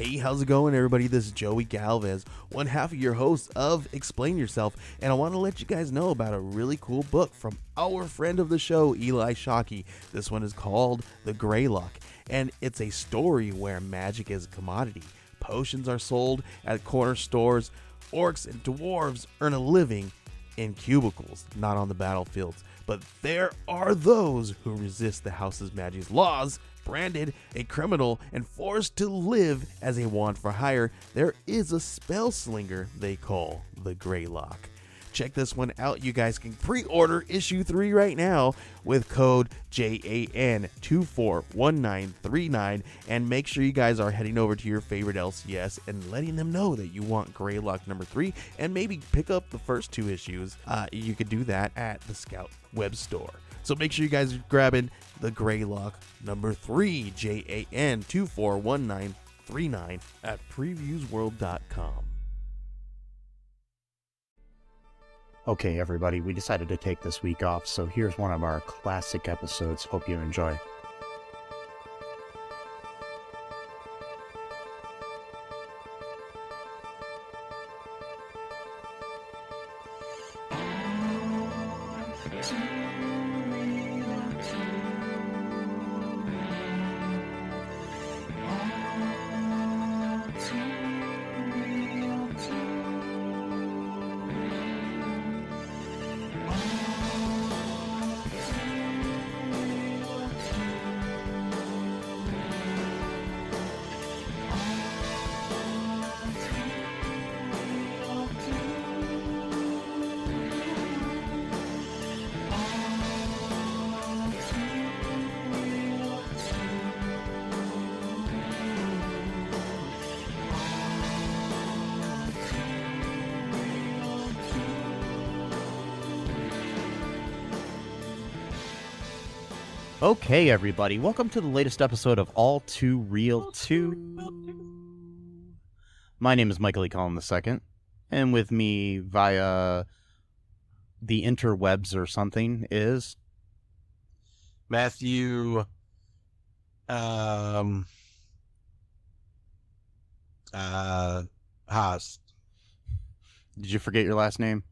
Hey, how's it going, everybody? This is Joey Galvez, one half of your host of Explain Yourself, and I want to let you guys know about a really cool book from our friend of the show, Eli Shockey. This one is called The Greylock, and it's a story where magic is a commodity. Potions are sold at corner stores. Orcs and dwarves earn a living in cubicles, not on the battlefields. But there are those who resist the house's magic's laws. Branded a criminal and forced to live as a wand for hire, there is a spell slinger they call the Greylock. Check this one out. You guys can pre-order issue 3 right now with code JAN241939, and make sure you guys are heading over to your favorite LCS and letting them know that you want Greylock number 3, and maybe pick up the first 2 issues. You could do that at the Scout web store. So make sure you guys are grabbing the Greylock number 3, JAN241939 at previewsworld.com. Okay, everybody, we decided to take this week off, so here's one of our classic episodes. Hope you enjoy. Okay, everybody, welcome to the latest episode of All Too Real 2. My name is Michael E. Cullen II, and with me via the interwebs or something is Matthew Haas. Did you forget your last name?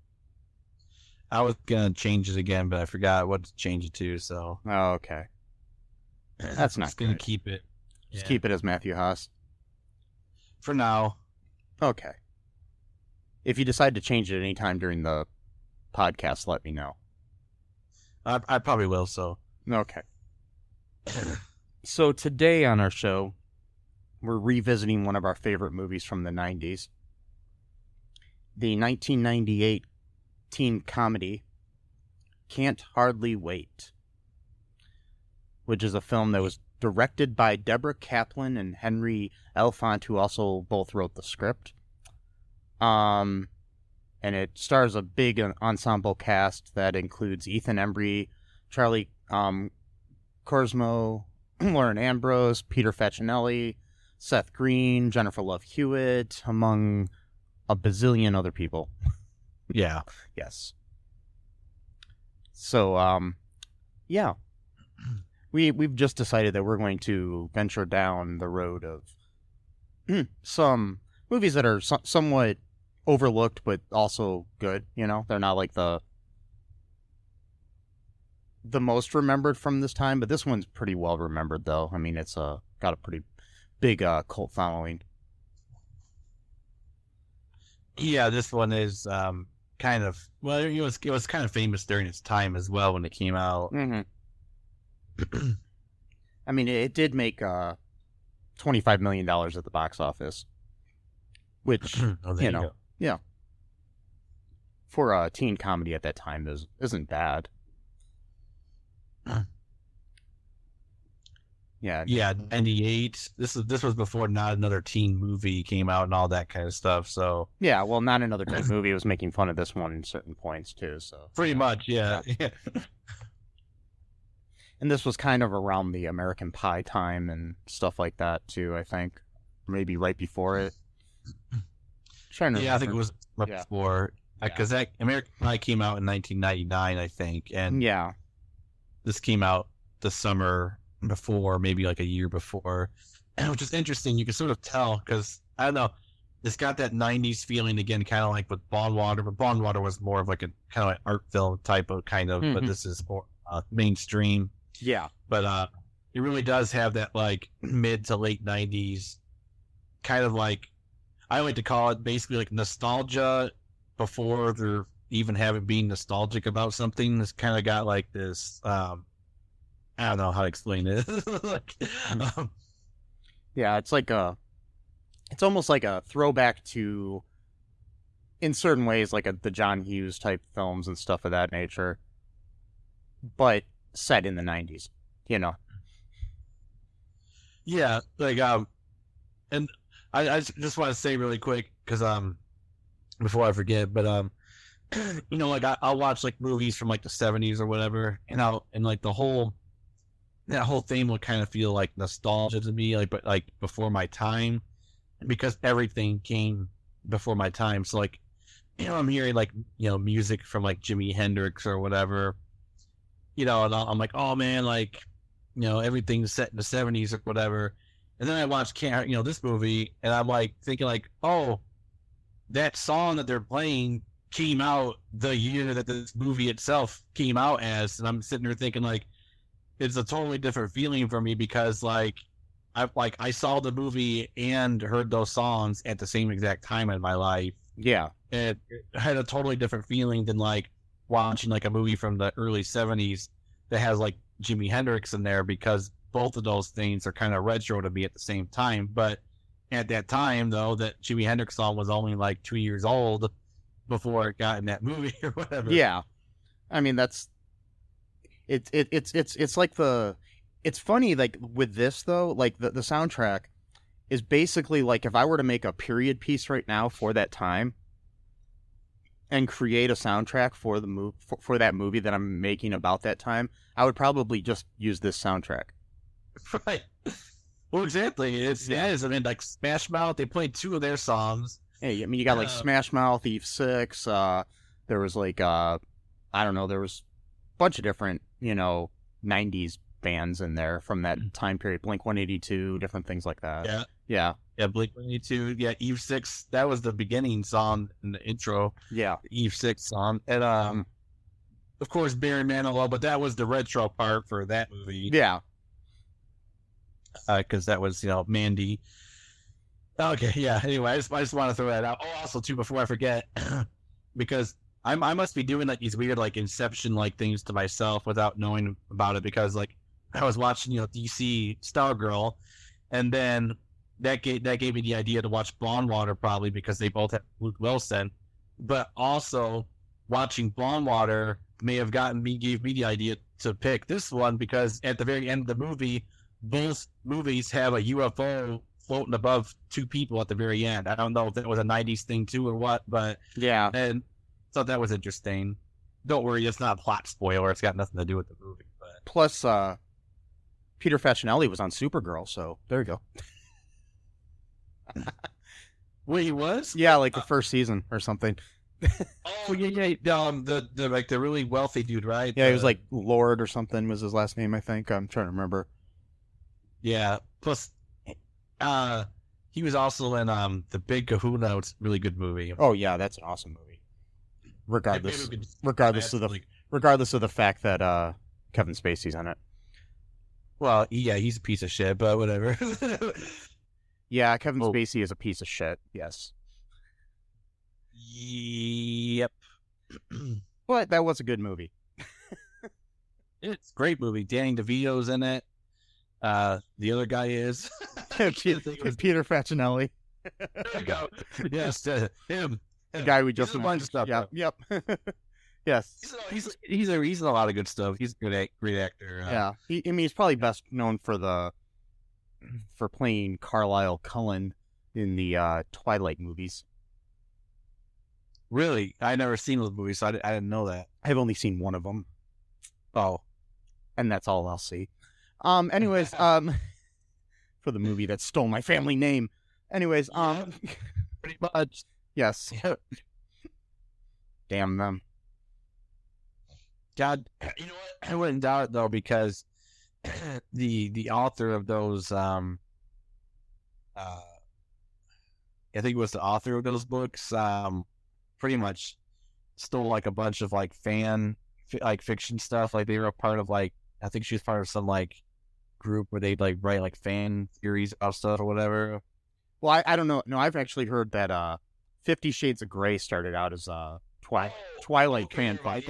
I was gonna change it again, but I forgot what to change it to, so Oh, okay. That's not just gonna good. keep it. Just keep it as Matthew Haas. For now. Okay. If you decide to change it anytime during the podcast, let me know. I probably will, so. Okay. So today on our show, we're revisiting one of our favorite movies from the 90s. The 1998 teen comedy, Can't Hardly Wait, which is a film that was directed by Deborah Kaplan and Henry Elfont, who also both wrote the script. And it stars a big ensemble cast that includes Ethan Embry, Charlie Korsmo, Lauren Ambrose, Peter Facinelli, Seth Green, Jennifer Love Hewitt, among a bazillion other people. Yeah. Yes. So, yeah. We've just decided that we're going to venture down the road of some movies that are somewhat overlooked, but also good. You know, they're not like the most remembered from this time, but this one's pretty well remembered, though. I mean, it's got a pretty big cult following. Yeah, this one is kind of, well, it was kind of famous during its time as well when it came out. Mm-hmm. I mean, it did make $25 million at the box office, which, you know, yeah, for a teen comedy at that time isn't bad. Yeah. Yeah, 98. This was before Not Another Teen Movie came out and all that kind of stuff, so. Yeah, well, Not Another Teen Movie was making fun of this one in certain points, too, so. Pretty much, yeah. And this was kind of around the American Pie time and stuff like that, too, I think. Maybe right before it. Yeah, I think it was right before. Because that American Pie came out in 1999, I think. And this came out the summer before, maybe like a year before. which is interesting. You can sort of tell because I don't know. It's got that '90s feeling again, kind of like with Bondwater, but Bondwater was more of like a kind of like art film type of but this is more mainstream. Yeah, but it really does have that like mid to late '90s kind of like I like to call it basically like nostalgia before they're even having being nostalgic about something. It's kind of got like this. I don't know how to explain it. Yeah, it's like it's almost like a throwback to, in certain ways, like the John Hughes type films and stuff of that nature, but set in the 90s, you know? Yeah, like, and I just want to say really quick, because, before I forget, but, you know, like, I'll watch, like, movies from, like, the 70s or whatever, and like, that whole thing will kind of feel like nostalgia to me, like, but, like, before my time, because everything came before my time. So like, you know, I'm hearing like, you know, music from like Jimi Hendrix or whatever, you know, and I'm like, oh man, like, you know, everything's set in the 70s or whatever. And then I watch, you know, this movie and I'm like thinking like, oh, that song that they're playing came out the year that this movie itself came out as. And I'm sitting there thinking like, it's a totally different feeling for me because like, I saw the movie and heard those songs at the same exact time in my life. Yeah. And it had a totally different feeling than like watching like a movie from the early 70s that has like Jimi Hendrix in there, because both of those things are kind of retro to me at the same time. But at that time though, that Jimi Hendrix song was only like 2 years old before it got in that movie or whatever. Yeah. I mean, it's like it's funny, like, with this, though, like, the soundtrack is basically, like, if I were to make a period piece right now for that time and create a soundtrack for the for that movie that I'm making about that time, I would probably just use this soundtrack. Right. Well, exactly. It is. I mean, like, Smash Mouth, they played 2 of their songs. Hey, I mean, you got, like, Smash Mouth, Eve 6, there was, like, I don't know, there was a bunch of different, you know, 90s bands in there from that time period. Blink 182, different things like that. Yeah. Blink 182. Yeah, Eve 6. That was the beginning song in the intro. Yeah, Eve 6 song, and of course Barry Manilow, but that was the retro part for that movie. Yeah, because that was, you know, Mandy. Okay, yeah. Anyway, I just want to throw that out. Oh, also too, before I forget, because I must be doing like these weird like Inception like things to myself without knowing about it, because like I was watching, you know, DC Stargirl, and then that gave me the idea to watch Bondwater, probably because they both have Luke Wilson, but also watching Bondwater gave me the idea to pick this one, because at the very end of the movie, both movies have a UFO floating above 2 people at the very end. I don't know if that was a 90s thing too or what, but yeah, and thought that was interesting. Don't worry, it's not a plot spoiler. It's got nothing to do with the movie. But plus, Peter Facinelli was on Supergirl, so there you go. Wait, he was? Yeah, like the first season or something. Oh yeah. The like the really wealthy dude, right? Yeah, he was like Lord or something was his last name, I think. I'm trying to remember. Yeah. Plus, he was also in The Big Kahuna. It's a really good movie. Oh yeah, that's an awesome movie. Regardless of the fact that Kevin Spacey's on it. Well, yeah, he's a piece of shit, but whatever. Yeah, Kevin Spacey is a piece of shit. Yes. Yep. But that was a good movie. It's a great movie. Danny DeVito's in it. The other guy is Peter Facinelli. There you go. Yes, him. The guy we just a bunch of stuff. Yep. Yes. He's in a lot of good stuff. He's a great actor. Yeah. He's probably best known for playing Carlisle Cullen in the Twilight movies. Really? I never seen those movies, so I didn't know that. I've only seen one of them. Oh. And that's all I'll see. Anyways, for the movie that stole my family name. Anyways, pretty much. Yes. Damn them. God, you know what? I wouldn't doubt it though, because the author of those I think it was the author of those books, pretty much stole like a bunch of like fiction stuff. Like they were a part of like, I think she was part of some like group where they'd like write like fan theories about stuff or whatever. Well, I don't know. No, I've actually heard that 50 Shades of Grey started out as Twilight fan fight.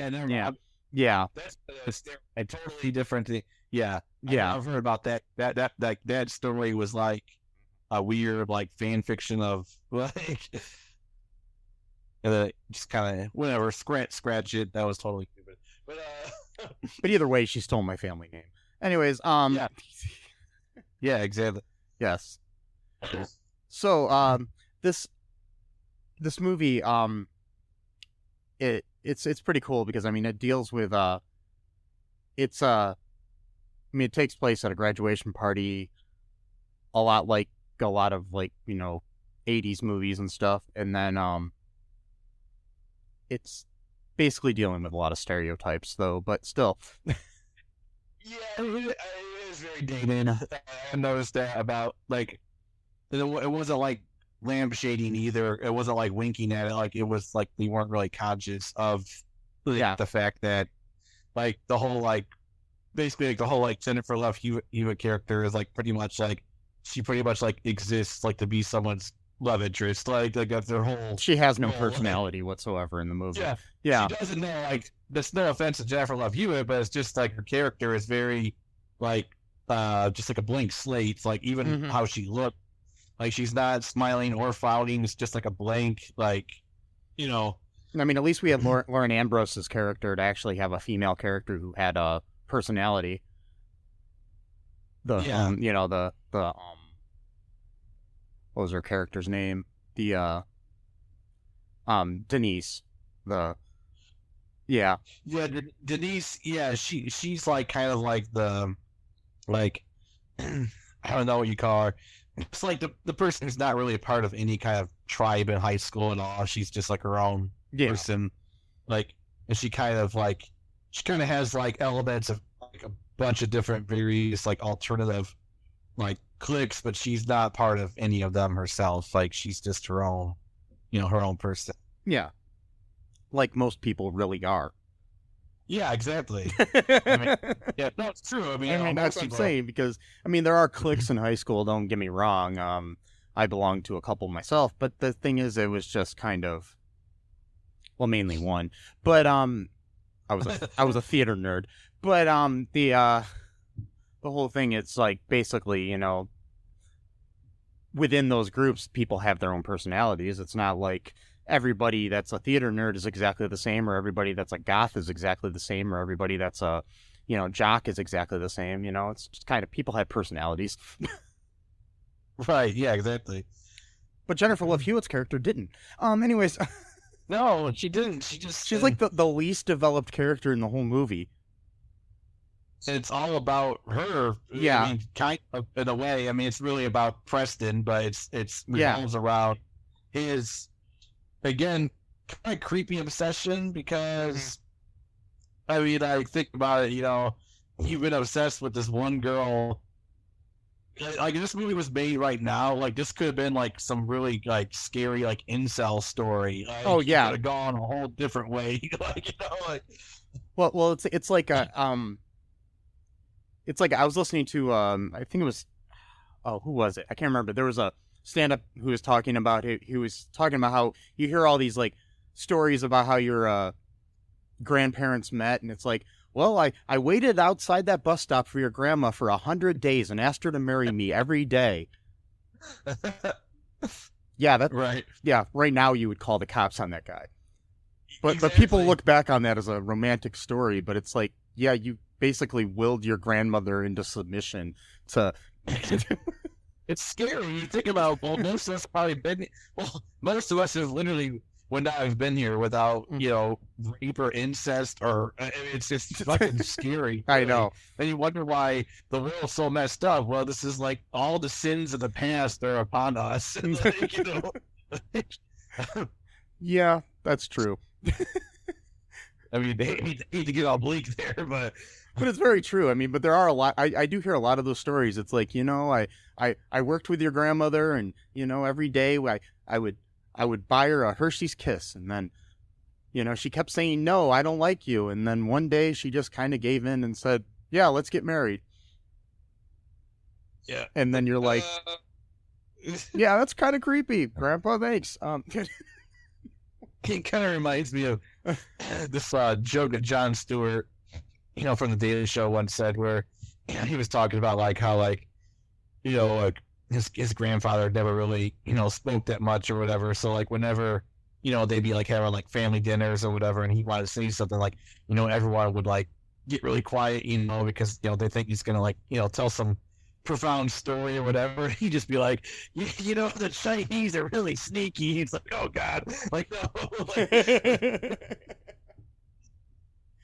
Yeah. That's a totally different thing. Yeah. Yeah. I've heard about that. That story was like a weird like fan fiction of like just kind of whatever, scratch it. That was totally stupid. But either way, she stole my family name. Anyways, yeah, exactly. Yes. So, this movie, it's pretty cool because I mean it deals with it takes place at a graduation party, a lot like a lot of like 80s movies and stuff, and then it's basically dealing with a lot of stereotypes though, but still. Yeah, it is very dated. I noticed that about like it wasn't like lampshading either. It wasn't like winking at it. Like it was like they weren't really conscious of the fact that like the whole like basically like the whole like Jennifer Love Hewitt character is like pretty much like she pretty much like exists like to be someone's love interest. Like that's their whole. She has no personality whatsoever in the movie. Yeah. She doesn't know like. That's no offense to Jennifer Love Hewitt, but it's just like her character is very like just like a blank slate. It's like even how she looked, like she's not smiling or frowning. It's just like a blank, like I mean, at least we have Lauren Ambrose's character to actually have a female character who had a personality. What was her character's name? The Denise. Denise. Yeah, she's like kind of like the like I don't know what you call her. It's like the person who's not really a part of any kind of tribe in high school and all. She's just like her own person. Like, and she kind of has like elements of like a bunch of different various like alternative like cliques, but she's not part of any of them herself. Like she's just her own, her own person. Yeah. Like most people really are. Yeah, exactly. Yeah, no, it's true. I mean that's what I'm saying because there are cliques in high school. Don't get me wrong. I belong to a couple myself, but the thing is, it was just kind of, well, mainly one. But I was a theater nerd. But the whole thing, it's like basically within those groups, people have their own personalities. It's not like everybody that's a theater nerd is exactly the same, or everybody that's a goth is exactly the same, or everybody that's a, jock is exactly the same. It's just kind of people have personalities. Right. Yeah, exactly. But Jennifer Love Hewitt's character didn't. Anyways. No, she didn't. She's like the least developed character in the whole movie. It's all about her. Yeah. I mean, kind of in a way. I mean, it's really about Preston, but it's revolves around his, again, kind of creepy obsession because, I mean, I think about it, you've been obsessed with this one girl. Like, if this movie was made right now, like, this could have been, like, some really, like, scary, like, incel story. Like, oh, yeah. It could have gone a whole different way. Well, it's like a, it's like I was listening to, I think it was, who was it? I can't remember. There was a stand-up who was talking about how you hear all these like stories about how your grandparents met, and it's like, well, I waited outside that bus stop for your grandma for 100 days and asked her to marry me every day. Yeah, that right. Yeah, right now you would call the cops on that guy. But people look back on that as a romantic story, but it's like, yeah, you basically willed your grandmother into submission to. It's scary. You think about, most of us probably been. Well, most of us have literally would not have been here without, rape or incest, or it's just fucking scary. I know. And you wonder why the world's so messed up. Well, this is like all the sins of the past are upon us. Yeah, that's true. I mean, they hate to get all bleak there, but But it's very true. I mean, but there are a lot. I do hear a lot of those stories. It's like, I worked with your grandmother, and every day I would buy her a Hershey's Kiss, and then she kept saying, no, I don't like you, and then one day she just kind of gave in and said, yeah, let's get married. Yeah. And then you're like, yeah, that's kind of creepy, Grandpa. Thanks. It kind of reminds me of this joke that Jon Stewart, from the Daily Show once said, where he was talking about like how his grandfather never really spoke that much or whatever. So like whenever they'd be like having like family dinners or whatever, and he wanted to say something like everyone would like get really quiet because they think he's gonna like tell some profound story or whatever. He'd just be like, the Chinese are really sneaky. He's like, oh God, like no.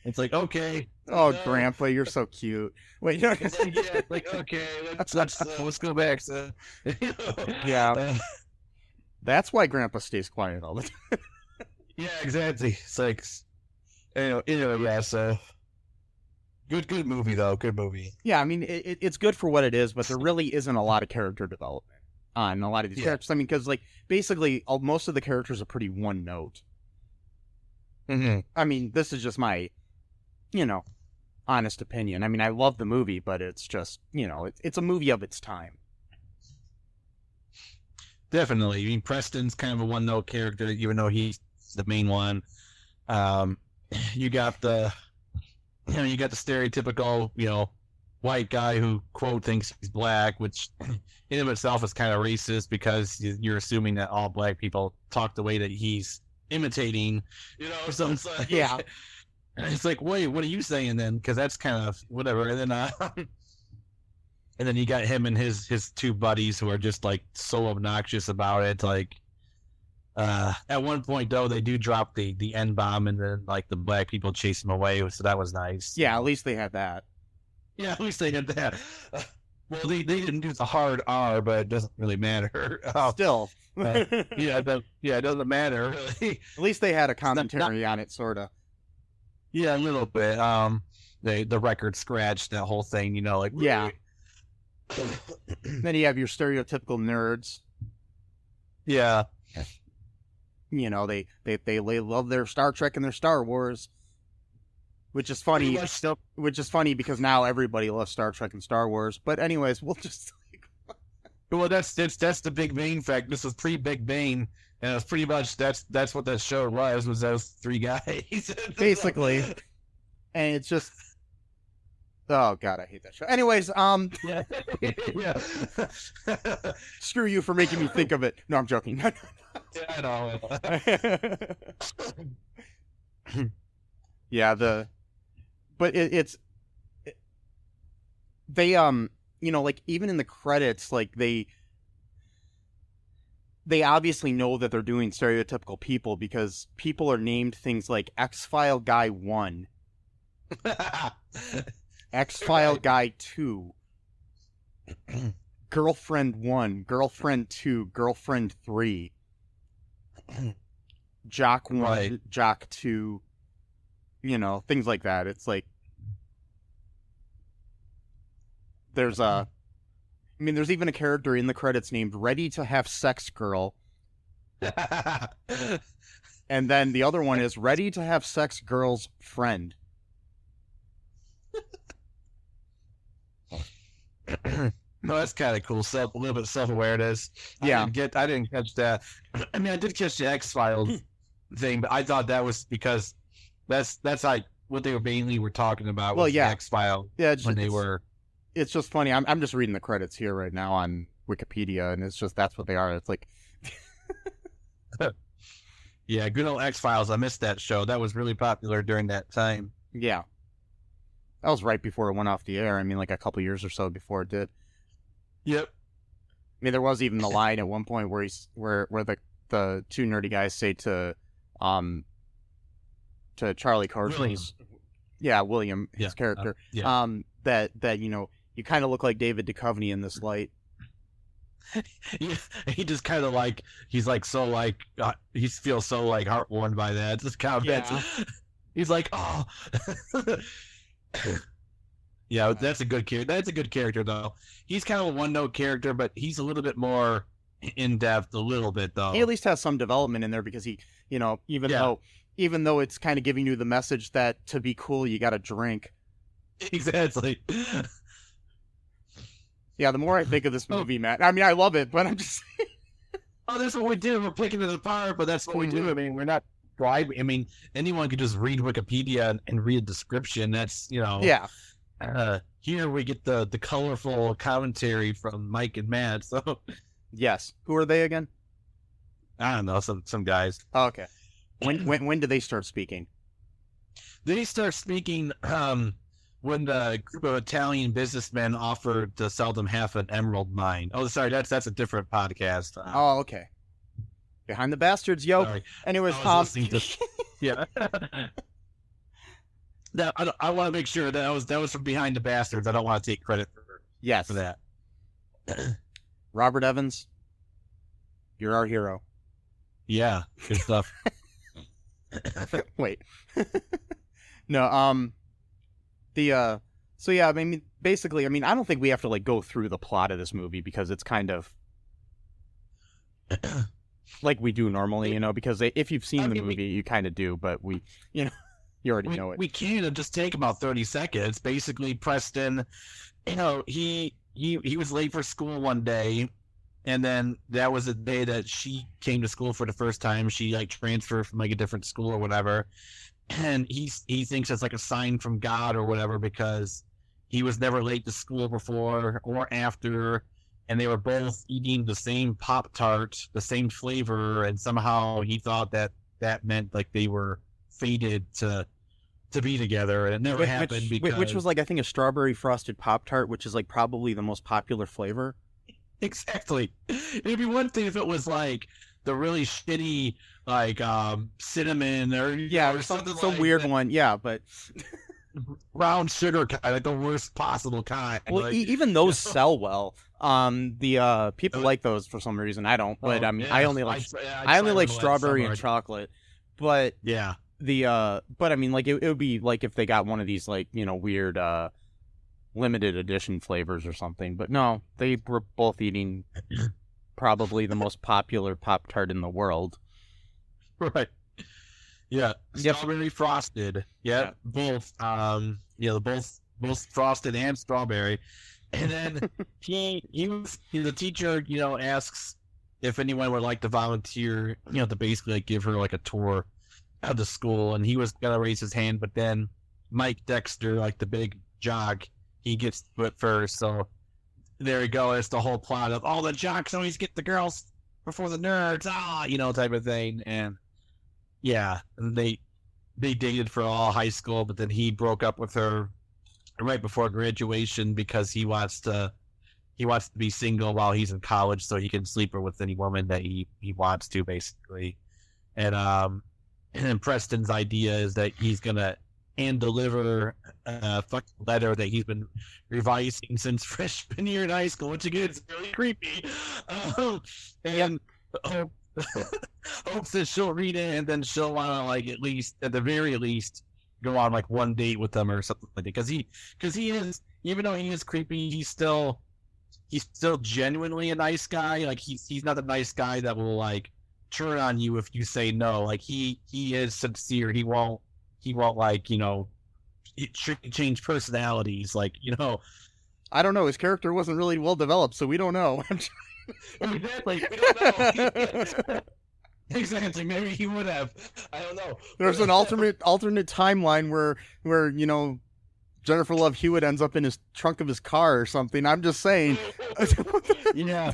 It's like, okay. Oh, no. Grandpa, you're so cute. Wait, yeah, like okay, let's go back. So, yeah, that's why Grandpa stays quiet all the time. Yeah, exactly. It's like, yeah. Good movie though. Good movie. Yeah, I mean it's good for what it is, but there really isn't a lot of character development on a lot of these characters. I mean, because like basically most of the characters are pretty one note. Mm-hmm. I mean, this is just my, honest opinion. I mean, I love the movie, but it's just it's a movie of its time. Definitely. I mean, Preston's kind of a one note character, even though he's the main one. You got the stereotypical, white guy who, quote, thinks he's black, which in of itself is kind of racist because you're assuming that all black people talk the way that he's imitating, so it's like, yeah. It's like, wait, what are you saying then? Because that's kind of whatever. And then you got him and his two buddies who are just like so obnoxious about it. Like, at one point though, they do drop the N-bomb, and then like the black people chase them away. So that was nice. Yeah, at least they had that. Yeah, at least they had that. Well, they didn't do the hard R, but it doesn't really matter. Still. It doesn't matter really. At least they had a commentary on it, sort of. Yeah, a little bit. The record scratched, that whole thing, like yeah. Then you have your stereotypical nerds. Yeah. They love their Star Trek and their Star Wars, which is funny. Which is funny because now everybody loves Star Trek and Star Wars. But anyways, we'll just. Well, that's the Big Bang fact. This was pre-Big Bang, and it's pretty much that's what that show was those three guys. Basically. And it's just, oh God, I hate that show. Anyways, yeah. Screw you for making me think of it. No, I'm joking. Yeah, I know. Yeah, but they like even in the credits, like they obviously know that they're doing stereotypical people because people are named things like X-File Guy 1, X-File Guy 2, Girlfriend 1, Girlfriend 2, Girlfriend 3, Jock 1, right. Jock 2, things like that. It's like there's even a character in the credits named Ready to Have Sex Girl. And then the other one is Ready to Have Sex Girl's Friend. No, that's kind of cool. A little bit of self-awareness. Yeah. I didn't catch that. I mean, I did catch the X-Files thing, but I thought that was because that's like what they mainly were talking about. Well, yeah. The X-Files. Yeah, it's just funny. I'm just reading the credits here right now on Wikipedia, and it's just that's what they are. It's like, yeah, good old X-Files. I missed that show. That was really popular during that time. Yeah, that was right before it went off the air. I mean, like a couple years or so before it did. Yep. I mean, there was even the line at one point where the two nerdy guys say to Charlie Carson's, William, his character, that you kind of look like David Duchovny in this light. Yeah, he just kind of like he's like so like he feels so like heartwarmed by that. Just kind of he's like, oh. Yeah, that's a good character. That's a good character, though. He's kind of a one-note character, but he's a little bit more in-depth, a little bit, though. He at least has some development in there because he, even though it's kind of giving you the message that to be cool, you got to drink. Exactly. Yeah, the more I think of this movie, Matt, I mean, I love it, but I'm just... Oh, that's what we do. We're picking it apart, but that's what we do. I mean, we're not driving. I mean, anyone could just read Wikipedia and read a description. That's, Yeah. Here we get the colorful commentary from Mike and Matt. So, Yes. Who are they again? I don't know, some guys. Oh, okay. When do they start speaking? They start speaking when the group of Italian businessmen offered to sell them half an emerald mine. Oh, sorry, that's a different podcast. Oh, okay. Behind the Bastards, yo. Sorry. Anyways, Yeah. Now, I want to make sure that was from Behind the Bastards. I don't want to take credit for that. Robert Evans, you're our hero. Yeah, good stuff. Wait. No, so yeah, I mean, basically, I mean, I don't think we have to like go through the plot of this movie because it's kind of like we do normally, because if you've seen the movie, you kind of do, but you already know it. We can just take about 30 seconds. Basically, Preston, he was late for school one day, and then that was the day that she came to school for the first time. She like transferred from like a different school or whatever. And he thinks it's like a sign from God or whatever because he was never late to school before or after, and they were both eating the same Pop-Tart, the same flavor, and somehow he thought that meant like they were fated to be together, and it never happened because... Which was like, I think, a strawberry frosted Pop-Tart, which is like probably the most popular flavor. Exactly. It'd be one thing if it was like the really shitty like cinnamon or something some like weird that. one, yeah, but brown sugar kind, like the worst possible kind. Well, like, even those sell well. The people like those for some reason. I don't, but I only like strawberry and chocolate. But yeah, but I mean, like it would be like if they got one of these like weird limited edition flavors or something. But no, they were both eating probably the most popular Pop-Tart in the world. Right. Yeah. Strawberry frosted. Yeah. Both. Both frosted and strawberry. And then the teacher, asks if anyone would like to volunteer, to basically like give her like a tour of the school. And he was gonna raise his hand, but then Mike Dexter, like the big jock, he gets to it first. So there you go. It's the whole plot of all the jocks always get the girls before the nerds, type of thing. And yeah, they dated for all high school, but then he broke up with her right before graduation because he wants to be single while he's in college, so he can sleep with any woman that he wants to, basically. And then Preston's idea is that he's gonna hand deliver a fucking letter that he's been revising since freshman year in high school, which again is really creepy. And hopes that she'll read it, and then she'll want to, like, at the very least, go on like one date with them or something like that. Because he is, even though he is creepy, he's still genuinely a nice guy. Like he's not a nice guy that will like turn on you if you say no. Like he is sincere. He won't like change personalities. Like I don't know. His character wasn't really well developed, so we don't know. Exactly. We don't know. Exactly. Maybe he would have. I don't know. There's an alternate timeline where Jennifer Love Hewitt ends up in his trunk of his car or something. I'm just saying. Yeah.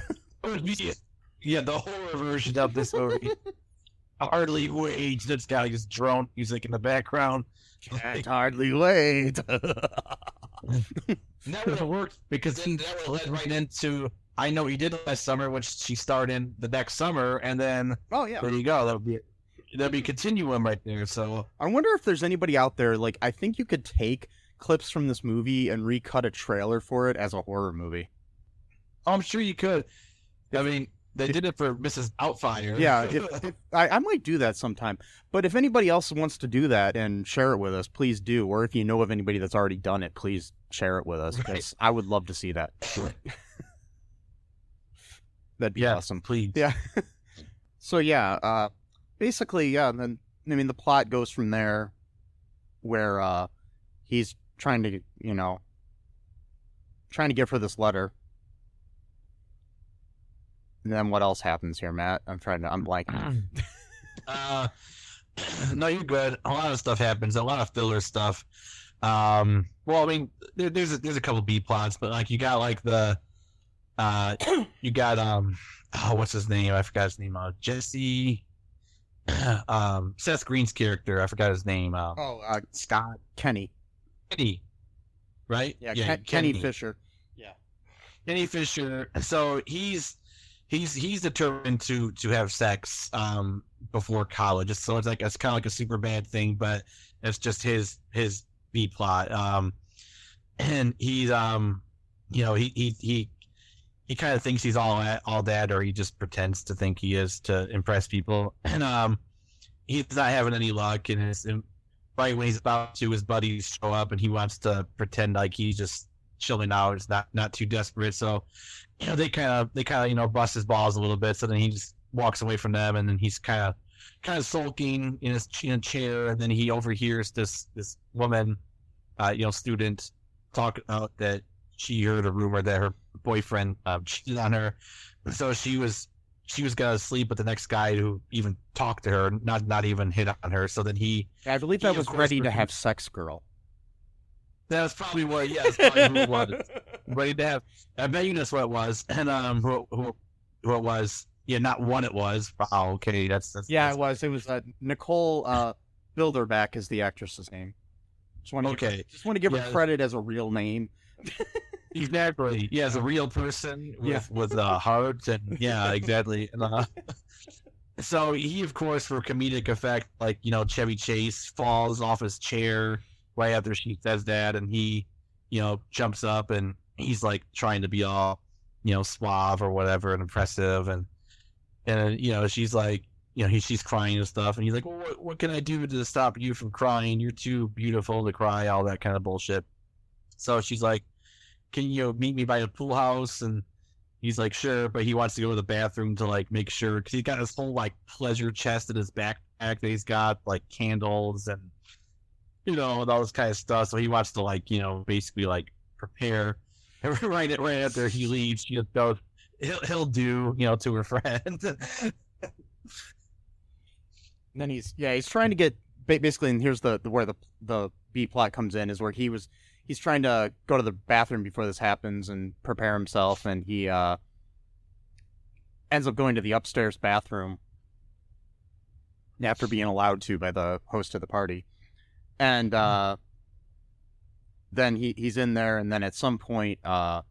Yeah, the horror version of this movie. Hardly wait. That's got his drone music in the background. Can't hardly wait. That would have worked because then that would have led right into I Know What You Did Last Summer, which she starred in the next summer, and then there you go. That'd be a continuum right there. So I wonder if there's anybody out there, like, I think you could take clips from this movie and recut a trailer for it as a horror movie. I'm sure you could. I mean, They did it for Mrs. Outfire. Yeah, I might do that sometime. But if anybody else wants to do that and share it with us, please do. Or if you know of anybody that's already done it, please share it with us, because I would love to see that. That'd be awesome. Please. Yeah. So yeah, basically, yeah. Then I mean, the plot goes from there, where he's trying to give her this letter. And then what else happens here, Matt? I'm blanking. No, you're good. A lot of stuff happens. A lot of filler stuff. Well, I mean, there's a couple B plots, but like you got like what's his name? I forgot his name. Jesse. Seth Green's character. I forgot his name. Scott Kenny. Kenny. Right? Yeah, Kenny Fisher. Yeah. Kenny Fisher. So he's determined to have sex before college. So it's kind of like a super bad thing, but it's just his B plot. And he's he kind of thinks he's all that, or he just pretends to think he is to impress people. And he's not having any luck. And right when he's about to, his buddies show up, and he wants to pretend like he's just chilling out. It's not too desperate. So, they kind of bust his balls a little bit. So then he just walks away from them, and then he's kind of sulking in a chair, and then he overhears this woman, student, talk about that she heard a rumor that her boyfriend cheated on her. So she was gonna sleep with the next guy who even talked to her, not even hit on her. So then I believe that was Ready to Have Sex Girl. That was probably what. Yeah, that's probably who it was. Ready to Have. I bet you that's what it was. And who it was? Yeah, not one. It was. Wow. Okay, that's it was. It was Nicole Bilderback is the actress's name. Just want to give her credit as a real name. Exactly. Yeah, as a real person with a heart, and yeah, exactly. And, so he, of course, for comedic effect, like Chevy Chase falls off his chair right after she says that, and he, jumps up, and he's like trying to be all, suave or whatever and impressive, and she's like, she's crying and stuff, and he's like, well, what can I do to stop you from crying? You're too beautiful to cry, all that kind of bullshit. So she's like, can you meet me by a pool house? And he's like, sure, but he wants to go to the bathroom to like make sure, because he's got this whole like pleasure chest in his backpack that he's got like candles and and all this kind of stuff. So he wants to like basically like prepare. And right after he leaves, she just goes, he'll do to her friend. And then he's trying to get basically, and here's where the B plot comes in, is where he's trying to go to the bathroom before this happens and prepare himself, and he ends up going to the upstairs bathroom after being allowed to by the host of the party. And then he's in there, and then at some point, Lauren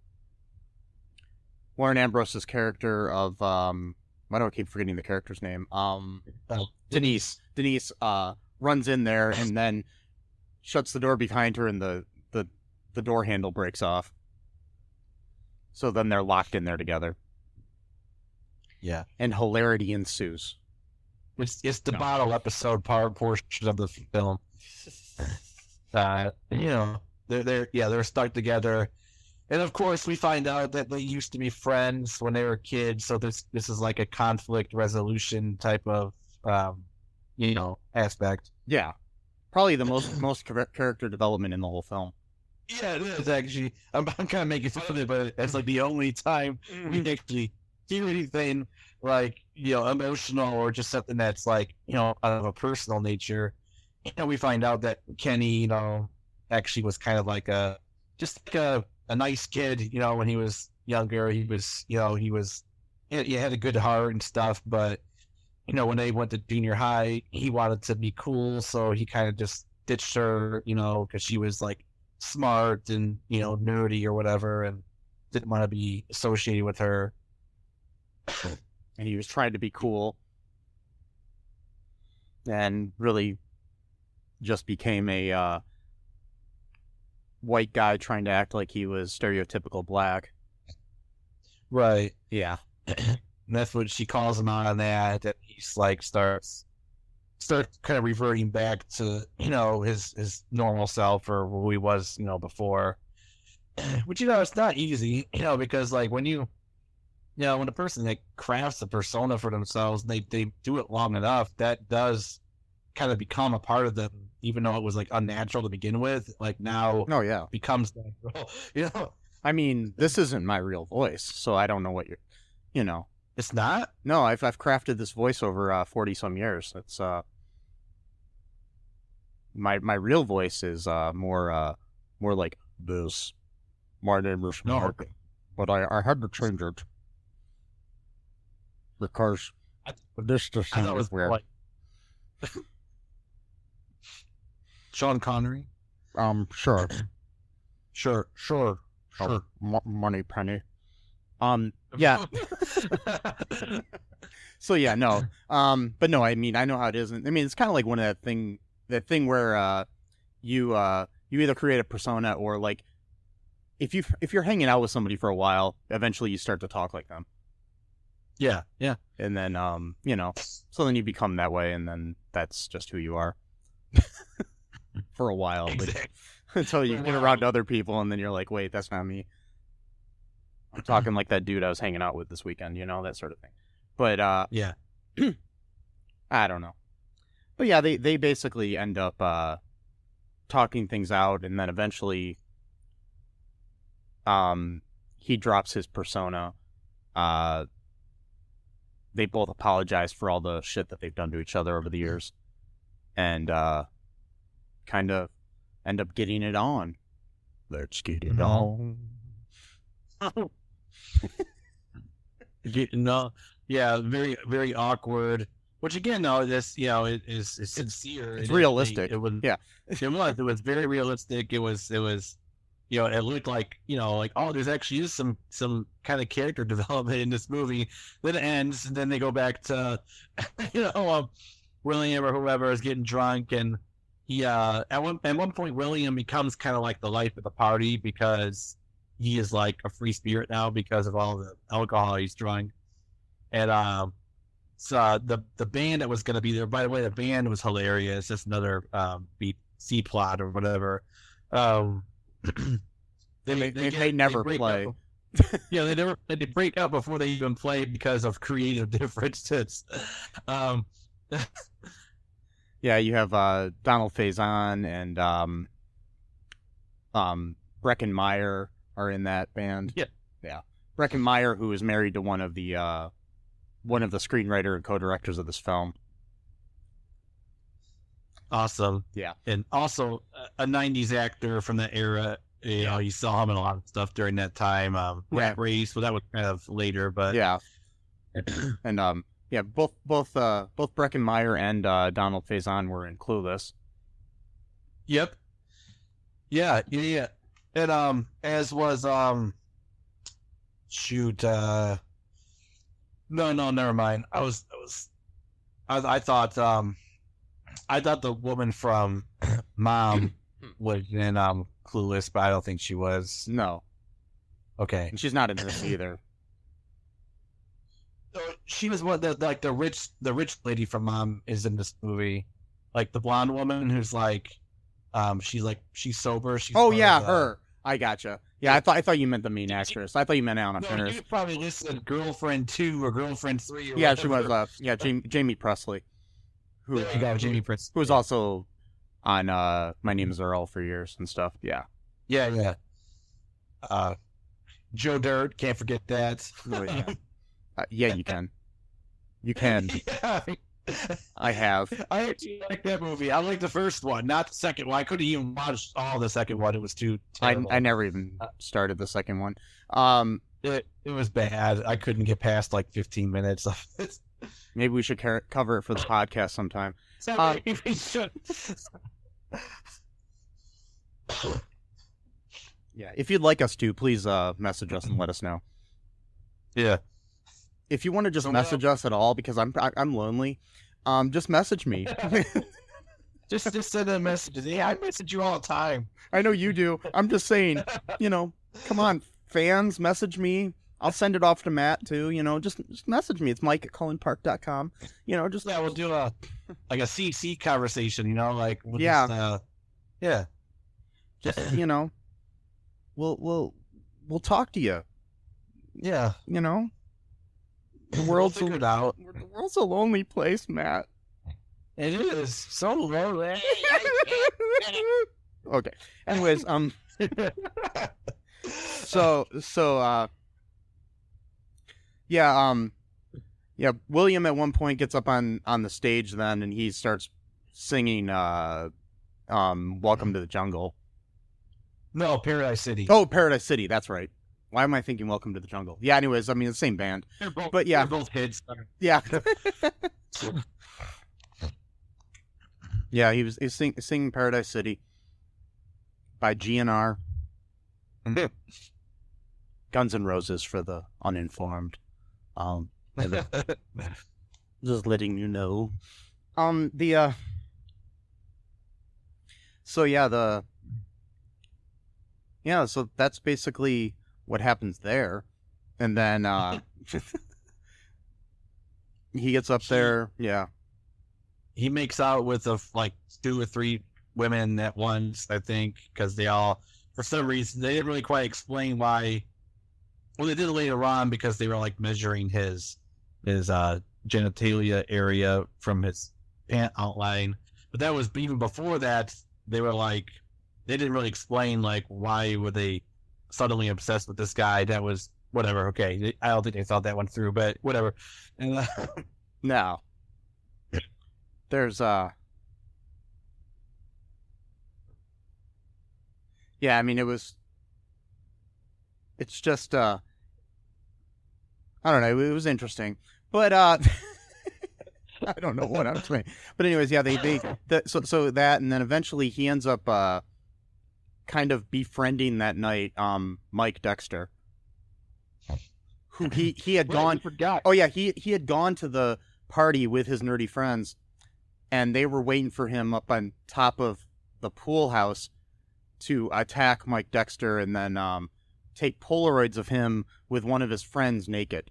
Ambrose's character of why do I keep forgetting the character's name? Denise runs in there and then shuts the door behind her, and the door handle breaks off. So then they're locked in there together. Yeah. And hilarity ensues. It's the bottle episode portion of the film. They're stuck together. And of course we find out that they used to be friends when they were kids, so this is like a conflict resolution type of aspect. Yeah. Probably the most character development in the whole film. Yeah, it is actually. I'm kind of making fun of it, but it's like the only time we actually hear anything like emotional or just something that's like out of a personal nature. We find out that Kenny, actually was kind of like a nice kid. When he was younger, he had a good heart and stuff. But when they went to junior high, he wanted to be cool, so he kind of just ditched her, because she was like smart and nerdy or whatever, and didn't want to be associated with her. And he was trying to be cool, and really just became a white guy trying to act like he was stereotypical black. Right. Yeah. And that's what she calls him out on that. That he's like starts kind of reverting back to, you know, his normal self or who he was, you know, before. Which, you know, it's not easy, you know, because like when you know, when a person like crafts a persona for themselves, and they do it long enough, that does kind of become a part of them, even though it was like unnatural to begin with. Like now, Oh yeah. becomes natural. You know, I mean, this isn't my real voice, so I don't know what you're, you know. it's not. No, I've crafted this voice over 40 some years. It's my real voice is more like this. My name is Mark, but I had to change it because this just I thought it was sounds weird. like Sean Connery. Sure. Sure. Money penny. Yeah. So yeah, no. But no, I mean, I know how it is. I mean, it's kind of like one of that thing where you either create a persona or like if you're hanging out with somebody for a while, eventually you start to talk like them. Yeah. And then you know, so then you become that way, and then that's just who you are for a while. Exactly. Until you get around other people, and then you're like, wait, that's not me. I'm talking like that dude I was hanging out with this weekend, you know, that sort of thing. But Yeah. I don't know. But yeah, they basically end up talking things out, and then eventually he drops his persona. They both apologize for all the shit that they've done to each other over the years, and kind of end up getting it on. Let's get it on. Yeah, very, very awkward. Which again, though, this, you know, it is sincere. It's realistic. It was, Yeah. It was very realistic. It was, you know, it looked like, you know, like, oh, there's actually is some kind of character development in this movie. Then it ends, and then they go back to, you know, William or whoever is getting drunk, and he at one point William becomes kind of like the life of the party because he is like a free spirit now because of all the alcohol he's drunk. And so the band that was going to be there, by the way, the band was hilarious. That's another C plot or whatever. They never play. Yeah, they break up before they even play because of creative differences. Yeah, you have Donald Faison and Breckenmeyer are in that band. Yeah. Breckenmeyer, who is married to one of the screenwriter and co-directors of this film. Awesome. Yeah. And also a 90s actor from that era. You know, you saw him in a lot of stuff during that time. Rat Race, well, that was kind of later, but yeah. And yeah, both Breckenmeyer and Donald Faison were in Clueless. Yep. Yeah. And as was shoot. No, never mind. I thought the woman from Mom was in Clueless, but I don't think she was. No. Okay. And she's not in this either. She was one that like the rich lady from Mom is in this movie, like the blonde woman who's like, she's sober. She's her. I gotcha. Yeah, I thought you meant the main actress. I thought you meant Anna Faris. You probably listed Girlfriend 2 or Girlfriend 3. Or yeah, whatever. She was. Jamie Presley, who Jamie Presley, who was also on My Name Is Earl for years and stuff. Yeah. Yeah. Joe Dirt, can't forget that. Oh, yeah. Yeah, you can. You can. Yeah. I have. I actually like that movie. I like the first one, not the second one. I couldn't even watch all the second one. It was too terrible. I never even started the second one. It was bad. I couldn't get past like 15 minutes of it. Maybe we should cover it for the podcast sometime. Maybe we should. Yeah, if you'd like us to, please message us and let us know. Yeah. If you want to just message us at all, because I'm lonely, just message me. just send a message. Yeah, I message you all the time. I know you do. I'm just saying, come on, fans, message me. I'll send it off to Matt too. Just message me. It's mike@cullenpark.com. Just Yeah, we'll do a CC conversation. Like we'll Yeah. just, yeah. just we'll talk to you. Yeah. The We'll world's figure it out. the world's a lonely place, Matt. It is so lonely. Okay. Anyways, William at one point gets up on the stage then, and he starts singing Welcome to the Jungle. No, Paradise City. Oh, Paradise City, that's right. Why am I thinking Welcome to the Jungle? Yeah, anyways, I mean, the same band. But yeah. They're both hits. Yeah. Yeah, he's singing Paradise City by GNR. Guns N' Roses for the uninformed. Just letting you know. So that's basically what happens there. And then he gets up there, yeah. He makes out with like 2 or 3 women at once, I think, because they all, for some reason, they didn't really quite explain why. Well, they did it later on because they were like measuring his genitalia area from his pant outline. But that was even before that. They were like, they didn't really explain like why were they suddenly obsessed with this guy. That was whatever. Okay, I don't think they thought that one through, but whatever. And no. There's yeah, I mean it's just I don't know, it was interesting. But I don't know what I'm saying. But anyways, yeah, so that, and then eventually he ends up kind of befriending that night Mike Dexter, who he had gone. Forgot. Oh yeah, he had gone to the party with his nerdy friends, and they were waiting for him up on top of the pool house to attack Mike Dexter and then take Polaroids of him with one of his friends naked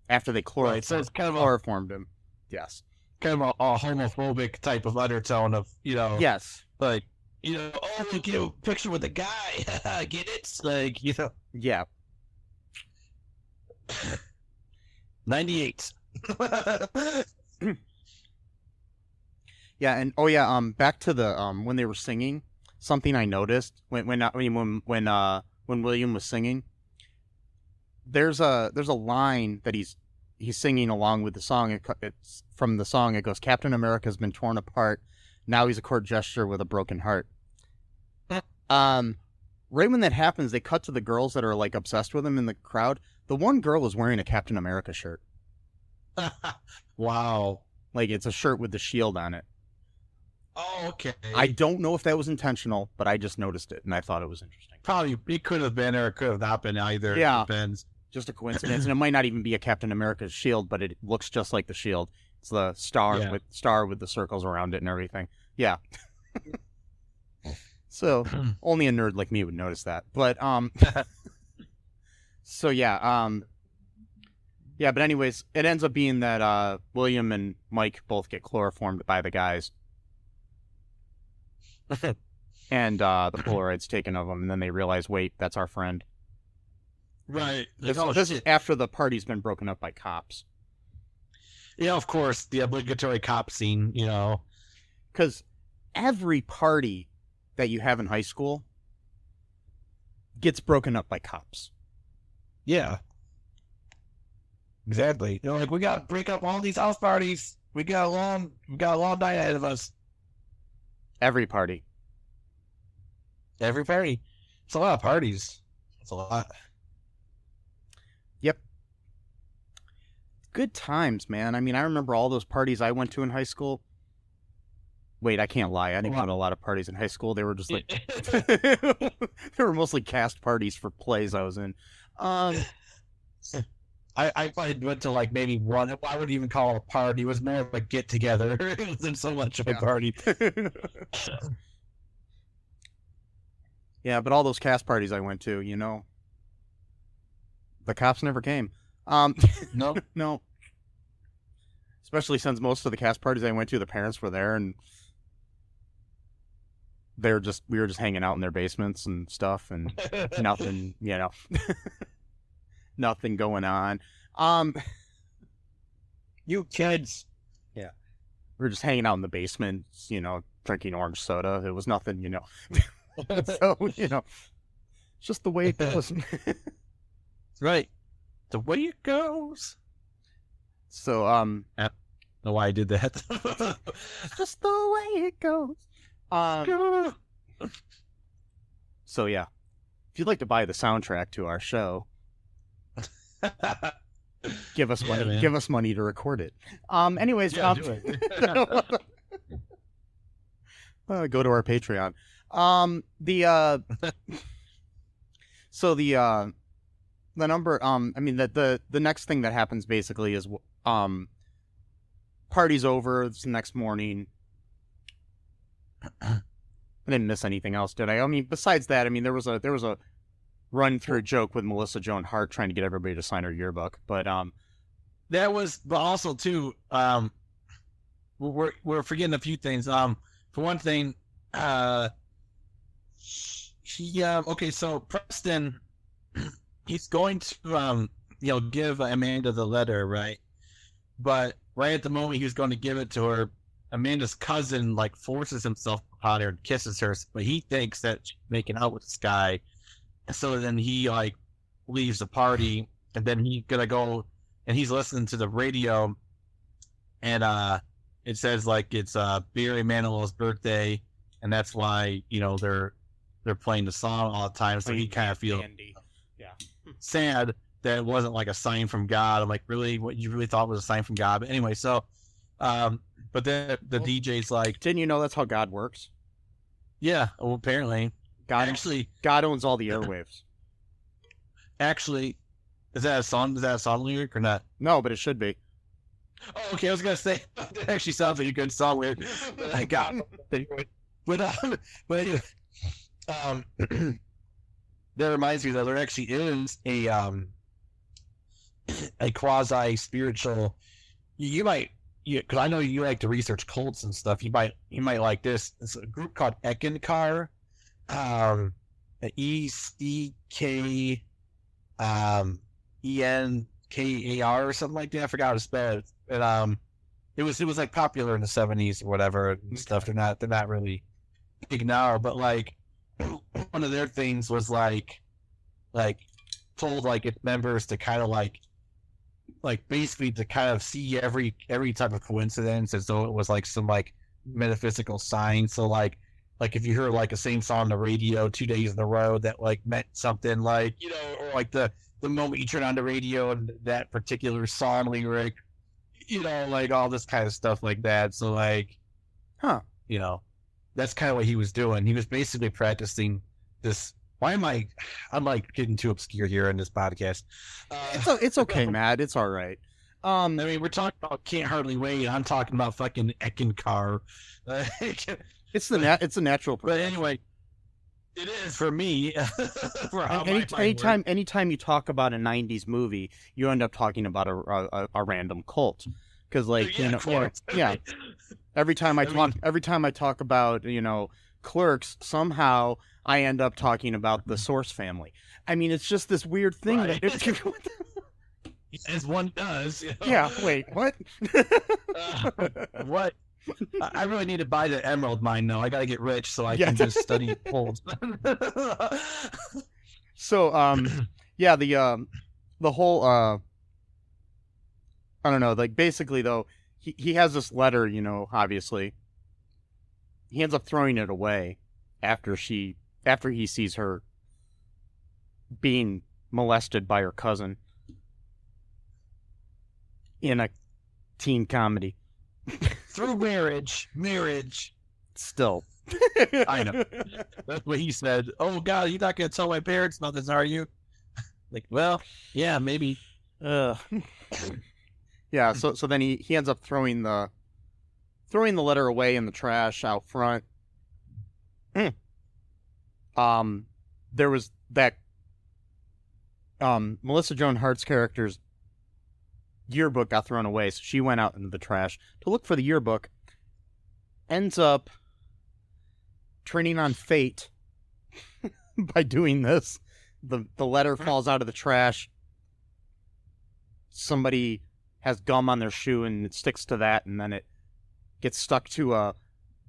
after they Right, so it's kind of chloroformed him. Yes. Kind of a homophobic type of undertone of, Yes. like, oh, look, get a picture with a guy. Get it? Like, Yeah. 98. Yeah, and back to the when they were singing, something I noticed when William was singing, there's a line that he's singing along with the song. It's from the song. It goes, "Captain America's been torn apart. Now he's a court gesture with a broken heart." Right when that happens, they cut to the girls that are like obsessed with him in the crowd. The one girl is wearing a Captain America shirt. Wow. Like it's a shirt with the shield on it. Oh, okay. I don't know if that was intentional, but I just noticed it and I thought it was interesting. Probably it could have been or it could have not been either. Yeah. It depends. Just a coincidence, and it might not even be a Captain America's shield, but it looks just like the shield. It's the star with the circles around it and everything. Yeah. So only a nerd like me would notice that. But so yeah, but anyways, it ends up being that William and Mike both get chloroformed by the guys. And the Polaroid's taken of them, and then they realize, wait, that's our friend. Right. This is after the party's been broken up by cops. Yeah, of course, the obligatory cop scene, Because every party that you have in high school gets broken up by cops. Yeah. Exactly. Like, we got to break up all these house parties. We got a long night ahead of us. Every party. Every party. It's a lot of parties. It's a lot. Yep. Good times, man. I mean, I remember all those parties I went to in high school. Wait, I can't lie. I didn't go to a lot of parties in high school. They were just like... they were mostly cast parties for plays I was in. I probably went to like maybe one. I wouldn't even call it a party. It was more of a get together. It wasn't so much of a party. Yeah, but all those cast parties I went to, The cops never came. No. No. Especially since most of the cast parties I went to, the parents were there, and we were just hanging out in their basements and stuff, and nothing, nothing going on. You kids. Yeah. We were just hanging out in the basement, drinking orange soda. It was nothing, So, it's just the way it goes. Right. The way it goes. So, I don't know why I did that. just the way it goes. So yeah, if you'd like to buy the soundtrack to our show, give us money. Man. Give us money to record it. Anyways, do it. Go to our Patreon. The number. The next thing that happens basically is party's over. It's the next morning. I didn't miss anything else, did I? I mean, besides that, there was a run-through joke with Melissa Joan Hart trying to get everybody to sign her yearbook, but but also too, we're forgetting a few things. For one thing, so Preston, he's going to give Amanda the letter, right? But right at the moment he was going to give it to her, Amanda's cousin forces himself upon her and kisses her, but he thinks that she's making out with this guy, and so then he leaves the party, and then he's gonna go and he's listening to the radio, and it says it's Barry Manilow's birthday, and that's why they're playing the song all the time, so he kind of feels sad that it wasn't a sign from God. I'm like, really? What you really thought was a sign from God? But anyway, so but then the DJ's didn't you know that's how God works? Yeah, well, apparently. God owns all the airwaves. Actually, is that a song? Is that a song lyric or not? No, but it should be. Oh, okay. I was gonna say it actually sounds like a good song lyric. But I got it. But anyway, that reminds me that there actually is a quasi spiritual. You might. Because I know you like to research cults and stuff. You might like this. It's a group called Eckankar, ECKENKAR or something like that. I forgot how to spell it. But it was popular in the 70s or whatever and stuff. They're not really big now, but one of their things was told its members to kind of basically to kind of see every type of coincidence as though it was some metaphysical sign. So if you hear a same song on the radio 2 days in a row that meant something or the moment you turn on the radio and that particular song lyric, all this kind of stuff like that. So that's kind of what he was doing. He was basically practicing this. Why am I'm getting too obscure here in this podcast? It's okay, Matt. It's all right. We're talking about Can't Hardly Wait. I'm talking about fucking Eckankar. It's a natural. But anyway, it is for me. Anytime you talk about a '90s movie, you end up talking about a random cult, because every time I talk about Clerks, somehow I end up talking about the Source family. It's just this weird thing right. that as one does. Yeah. Wait. What? What? I really need to buy the emerald mine though. I got to get rich so I can just study polls. So, the whole I don't know. Basically though, he has this letter. Obviously, he ends up throwing it away after he sees her being molested by her cousin in a teen comedy. Through marriage. Still. I know. That's what he said. Oh, God, you're not going to tell my parents nothing, are you? Well, yeah, maybe. Yeah, so then he ends up throwing the letter away in the trash out front. There was that Melissa Joan Hart's character's yearbook got thrown away, so she went out into the trash to look for the yearbook. Ends up turning on fate by doing this. The letter falls out of the trash. Somebody has gum on their shoe and it sticks to that, and then it gets stuck to a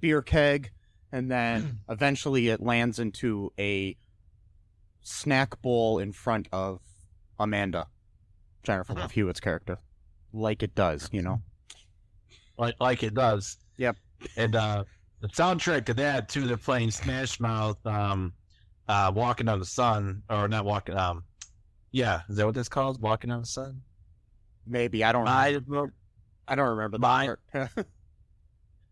beer keg, and then eventually it lands into a snack bowl in front of Amanda, Jennifer Love Hewitt's character. Like it does, you know? Like it does. Yep. And the soundtrack to that, too, they're playing Smash Mouth, Walking on the Sun, or not Walking, yeah, is that what that's called? Walking on the Sun? Maybe, I don't remember the part.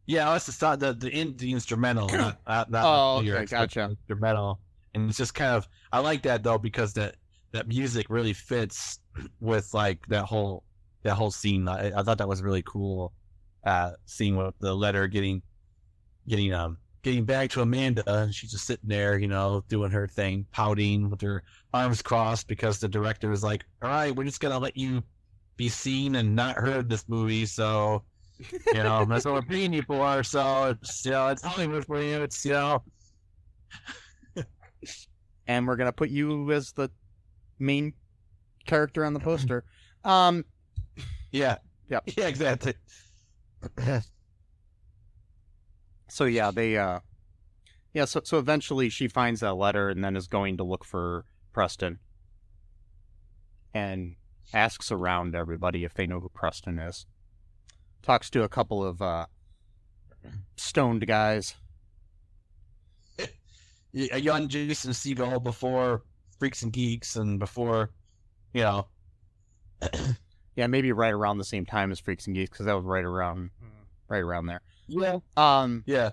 Yeah, that's the instrumental, not okay, lyrics, gotcha. Instrumental, and it's just kind of, I like that though, because that music really fits with like that whole scene. I thought that was really cool, seeing what the letter getting back to Amanda, and she's just sitting there, you know, doing her thing, pouting with her arms crossed because the director was like, "All right, we're just gonna let you be seen and not heard this movie, so you know that's what we're paying you for. So it's, you know, it's Hollywood for you. It's, you know." And we're gonna put you as the main character on the poster. Yeah. Yep. Yeah, exactly. So yeah, they so eventually she finds that letter and then is going to look for Preston and asks around everybody if they know who Preston is. Talks to a couple of stoned guys. A young Jason Segel before Freaks and Geeks, and before, you know. Yeah, maybe right around the same time as Freaks and Geeks, because that was right around there. Yeah. Yeah.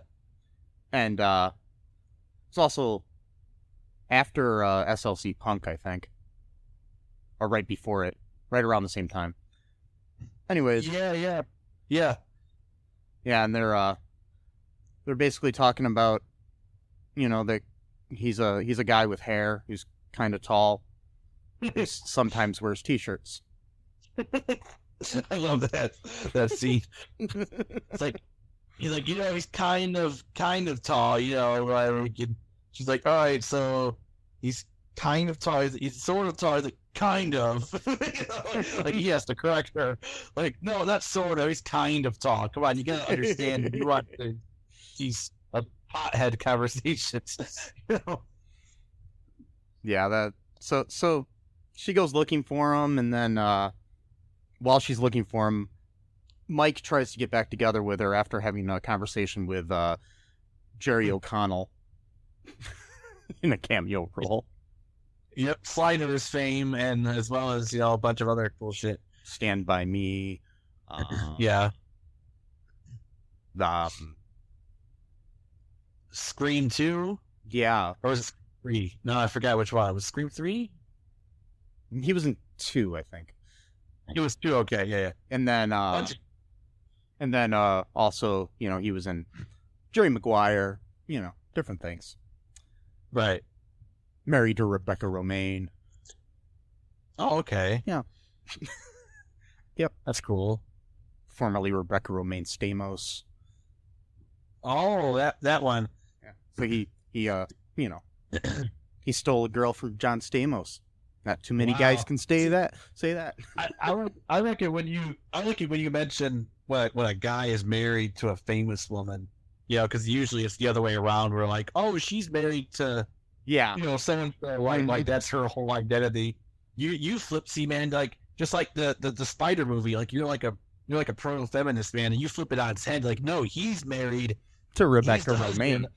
And it's also after SLC Punk, I think, or right before it, right around the same time. Anyways. Yeah. Yeah, and they're basically talking about, you know, that he's a guy with hair who's kind of tall, who sometimes wears t-shirts. I love that scene. It's like, he's like, you know, he's kind of tall, you know, whatever. She's like, all right, so he's kind of tall. He's sort of tall. He's like, kind of. Like, he has to correct her. Like, no, not sort of. He's kind of tall. Come on, you gotta understand. You want these hothead conversations. You know? Yeah, so she goes looking for him, and then while she's looking for him, Mike tries to get back together with her after having a conversation with Jerry O'Connell in a cameo role. Yep, Sliders fame, and as well as, you know, a bunch of other cool shit. Stand By Me. Yeah. Scream 2? Yeah. Or was it 3? No, I forgot which one. Was Scream 3? He was in 2, I think. It was 2, okay, yeah. And then also, you know, he was in Jerry Maguire, you know, different things. Right. Married to Rebecca Romaine. Oh, okay. Yeah. Yep. That's cool. Formerly Rebecca Romaine Stamos. Oh, that one. Yeah. So he you know, he stole a girl from John Stamos. Not too many guys can say that. I reckon when you mention when a guy is married to a famous woman, you know, because usually it's the other way around. We're like, oh, she's married to, yeah, you know, someone like that's her whole identity. You flip, see, man, like just like the Spider movie, like you're like a pro feminist, man, and you flip it on its head, like, no, he's married to Rebecca Romaine.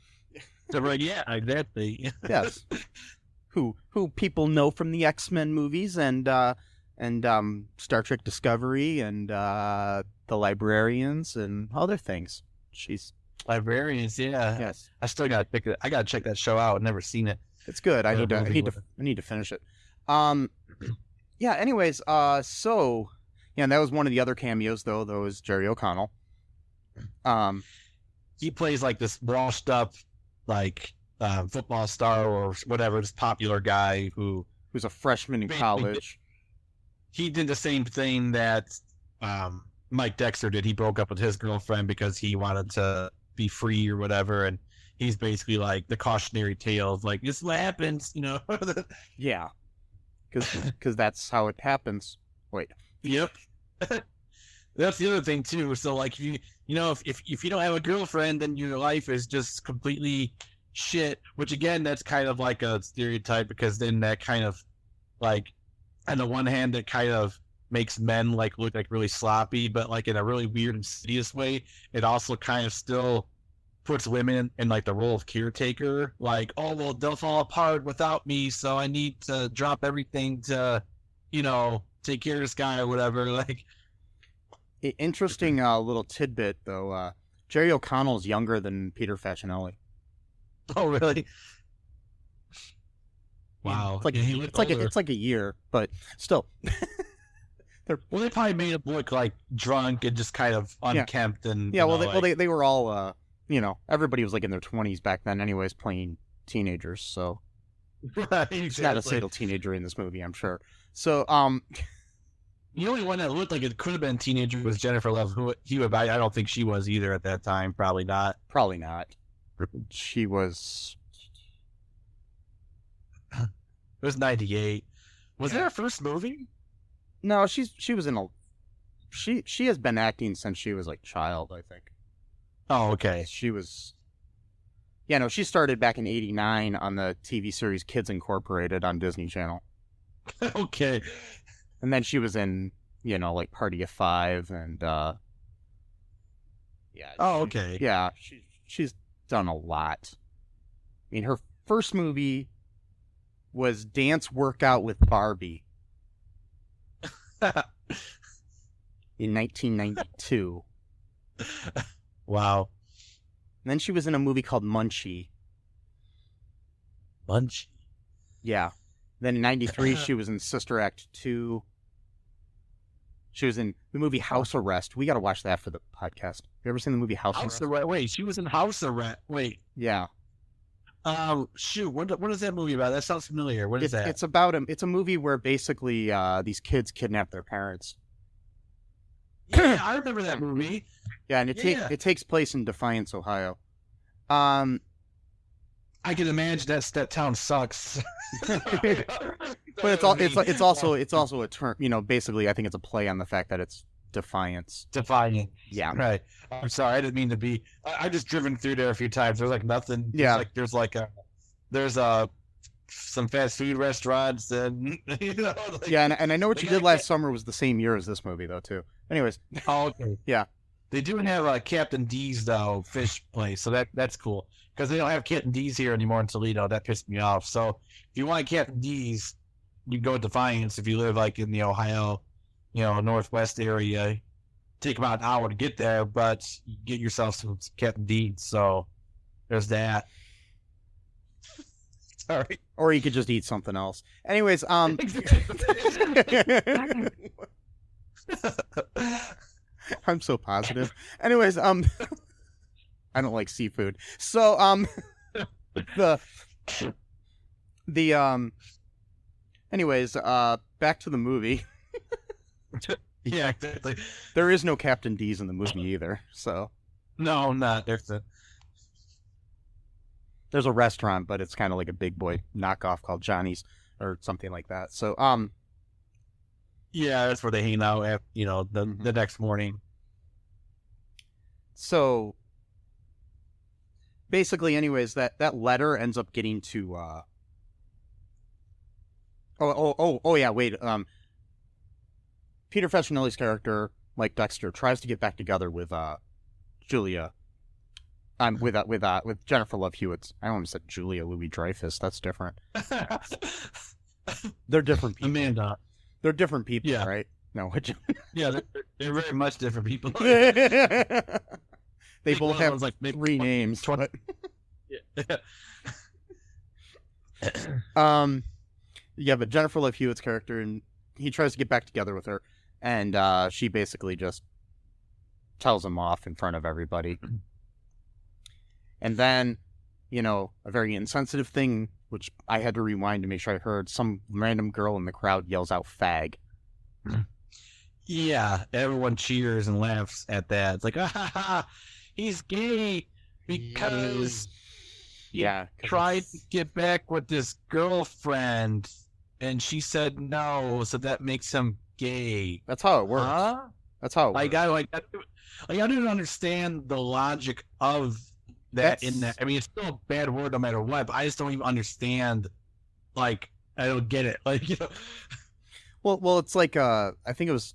Yeah, exactly. Yes. Who people know from the X-Men movies and Star Trek Discovery and The Librarians and other things. She's Librarians, yeah. Yes. I still gotta check that show out. I've never seen it. It's good. I need to finish it. Yeah. Anyways, so yeah, and that was one of the other cameos though. That was Jerry O'Connell. He plays like this washed up, like football star or whatever, this popular guy who who's a freshman in college. He did the same thing that Mike Dexter did. He broke up with his girlfriend because he wanted to be free or whatever, and he's basically like the cautionary tale of like, this is what happens, you know. Yeah, because that's how it happens. Wait. Yep. That's the other thing too. So like, if you don't have a girlfriend, then your life is just completely shit. Which again, that's kind of like a stereotype, because then that kind of like, on the one hand, it kind of makes men like look like really sloppy, but like in a really weird, insidious way, it also kind of still puts women in like the role of caretaker. Like, oh well, they'll fall apart without me, so I need to drop everything to, take care of this guy or whatever. Like, interesting little tidbit though. Jerry O'Connell's younger than Peter Facinelli. Oh really? Wow. It's like a year, but still. Well, they probably made him look like drunk and just kind of unkempt and they were all everybody was like in their 20s back then, anyways, playing teenagers. So right, exactly. It's not a single teenager in this movie, I'm sure. So the only one that looked like it could have been a teenager was Jennifer Love Hewitt. I don't think she was either at that time. Probably not. She was. It was 98. Was that her first movie? No, she was in a. She has been acting since she was like child, I think. Oh, okay. She was. Yeah, no, she started back in '89 on the TV series Kids Incorporated on Disney Channel. Okay. And then she was in, like Party of Five and. Yeah. Oh, okay. Yeah, she's done a lot. I mean, her first movie was Dance Workout with Barbie in 1992. Wow. And then she was in a movie called Munchie. Yeah. Then in 93, she was in Sister Act 2. She was in the movie House Arrest. We got to watch that for the podcast. You ever seen the movie House Arrest? Wait, she was in House Arrest. Wait. Yeah. Shoot. What is that movie about? That sounds familiar. What is that? It's a movie where basically these kids kidnap their parents. Yeah, I remember that movie. Yeah, and it takes place in Defiance, Ohio. I can imagine that town sucks. But it's also a term, basically I think it's a play on the fact that it's Defiance. Defiance. Yeah. Right. I'm sorry, I didn't mean to be. I just driven through there a few times. There's like nothing. Yeah. There's some fast food restaurants and yeah, and I know what you did last summer was the same year as this movie though too. Anyways. Oh, okay. Yeah. They do have Captain D's though fish place, so that's cool because they don't have Captain D's here anymore in Toledo. That pissed me off. So if you want Captain D's, you go to Defiance. If you live in the Ohio, Northwest area, take about an hour to get there, but you get yourself some Captain D's. So there's that. Sorry. Or you could just eat something else. Anyways, I'm so positive. Anyways, I don't like seafood. So, anyways, back to the movie. Yeah, exactly. There is no Captain D's in the movie either, so. No, not. There's a restaurant, but it's kind of like a big boy knockoff called Johnny's or something like that. So, yeah, that's where they hang out at, the next morning. So, basically, anyways, that letter ends up getting to, yeah, wait, Peter Facinelli's character, Mike Dexter, tries to get back together with, Julia, with Jennifer Love Hewitt. I almost said Julia Louis-Dreyfus. That's different. They're different people. Amanda. They're different people, yeah. Right? No. Yeah, they're very much different people. They both have 3 names. 20. Yeah, but Jennifer Love Hewitt's character, and he tries to get back together with her, and she basically just tells him off in front of everybody. And then, a very insensitive thing which I had to rewind to make sure I heard. Some random girl in the crowd yells out "fag." Yeah, everyone cheers and laughs at that. It's like, ah, ha, ha, he's gay because he tried to get back with this girlfriend, and she said no, so that makes him gay. That's how it works. Huh? That's how it works. I didn't understand the logic of that in that. I mean, it's still a bad word no matter what, but I just don't even understand. Like, I don't get it. Like, you know. Well, it's like I think it was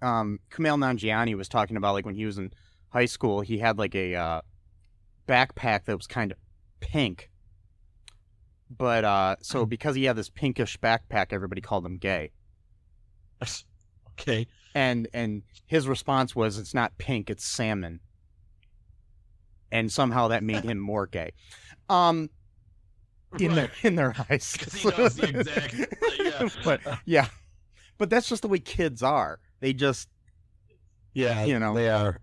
Kumail Nanjiani was talking about, like, when he was in high school, he had like a backpack that was kind of pink, but so because he had this pinkish backpack, everybody called him gay. Okay. And his response was, "It's not pink, it's salmon." And somehow that made him more gay. In their eyes. Because he knows the exact. Yeah. But that's just the way kids are. They just, you know, they are.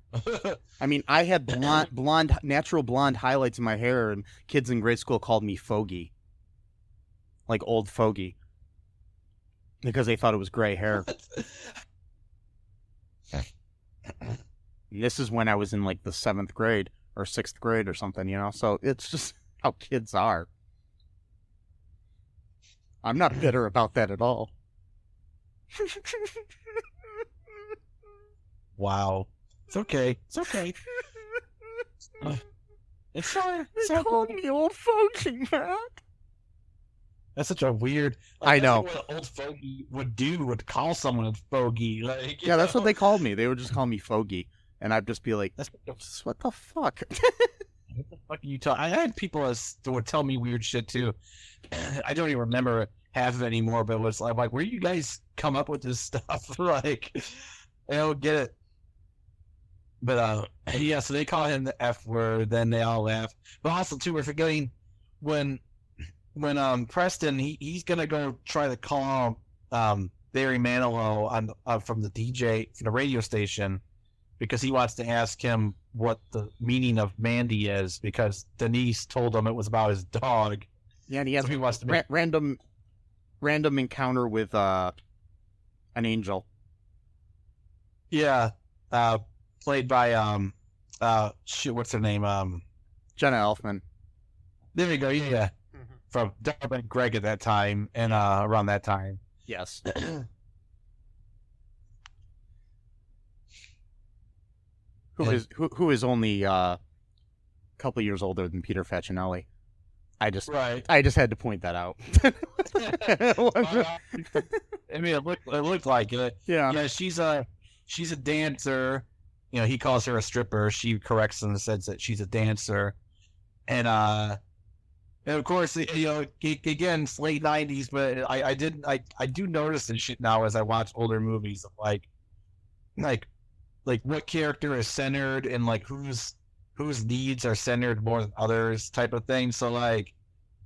I mean, I had natural blonde highlights in my hair, and kids in grade school called me fogey, like old fogey, because they thought it was gray hair. And this is when I was in like the 7th grade or 6th grade or something, you know. So it's just how kids are. I'm not bitter about that at all. Wow. It's okay. It's okay. It's fine. They called me old fogey, man. That's such a weird. I know. What an old fogey would call someone a fogey. Like, yeah, that's what they called me. They would just call me fogey, and I'd just be like, "What the fuck?" What the fuck are you talking? I had people that would tell me weird shit too. I don't even remember half of it anymore. But it was like, where do you guys come up with this stuff? Like, I don't get it. But yeah, so they call him the F word. Then they all laugh. But also too, we're forgetting when Preston he's gonna go try to call Barry Manilow on from the DJ from the radio station, because he wants to ask him what the meaning of Mandy is, because Denise told him it was about his dog. Yeah, and he has so he wants to make random encounter with an angel. Yeah, played by what's her name? Jenna Elfman. There we go. Yeah. From Darby and Greg at that time, and around that time. Yes. Who is only a couple years older than Peter Facinelli. I just had to point that out. I mean, it looked like it. Yeah. She's a dancer. You know, he calls her a stripper. She corrects him and says that she's a dancer, and of course, you know, again, it's late 90s, but I do notice this shit now as I watch older movies of like what character is centered and like whose needs are centered more than others type of thing. So like,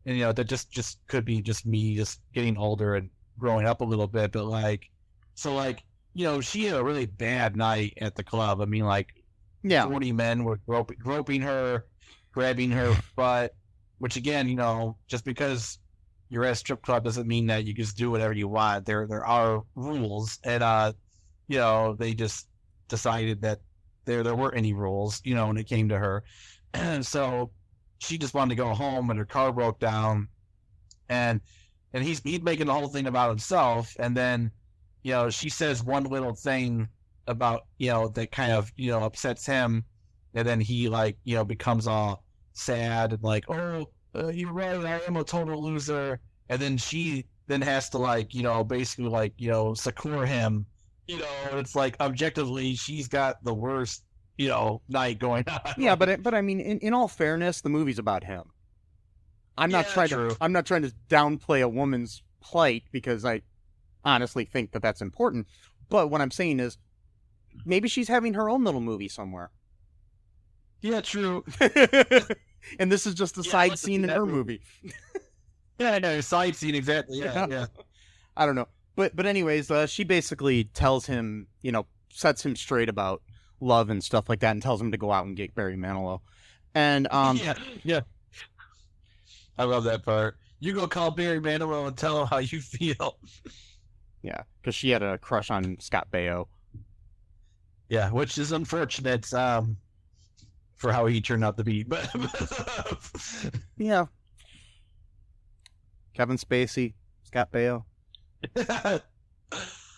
and you know, that just could be just me just getting older and growing up a little bit, but like, so like, you know, she had a really bad night at the club. I mean, like, 40 men were groping her, grabbing her butt. Which again, you know, just because you're at a strip club doesn't mean that you just do whatever you want. There are rules, and you know, they just decided that there weren't any rules, you know, when it came to her, and so she just wanted to go home, and her car broke down, and he's making the whole thing about himself, and then, you know, she says one little thing about, you know, that kind of, you know, upsets him, and then he, like, you know, becomes all sad and like, you're right, I am a total loser, and then she then has to, like, you know, basically, like, you know, succor him, you know, and it's like objectively she's got the worst, you know, night going on. Yeah, but I mean, in all fairness, the movie's about him. I'm not trying to downplay a woman's plight, because I honestly think that that's important, but what I'm saying is maybe she's having her own little movie somewhere. Yeah, true. And this is just a side scene in her movie. Yeah, I know, side scene, exactly. Yeah. I don't know. But anyways, she basically tells him, you know, sets him straight about love and stuff like that, and tells him to go out and get Barry Manilow. And yeah. I love that part. You go call Barry Manilow and tell him how you feel. Yeah, because she had a crush on Scott Baio. Yeah, which is unfortunate for how he turned out to be. But Yeah. Kevin Spacey, Scott Baio. well,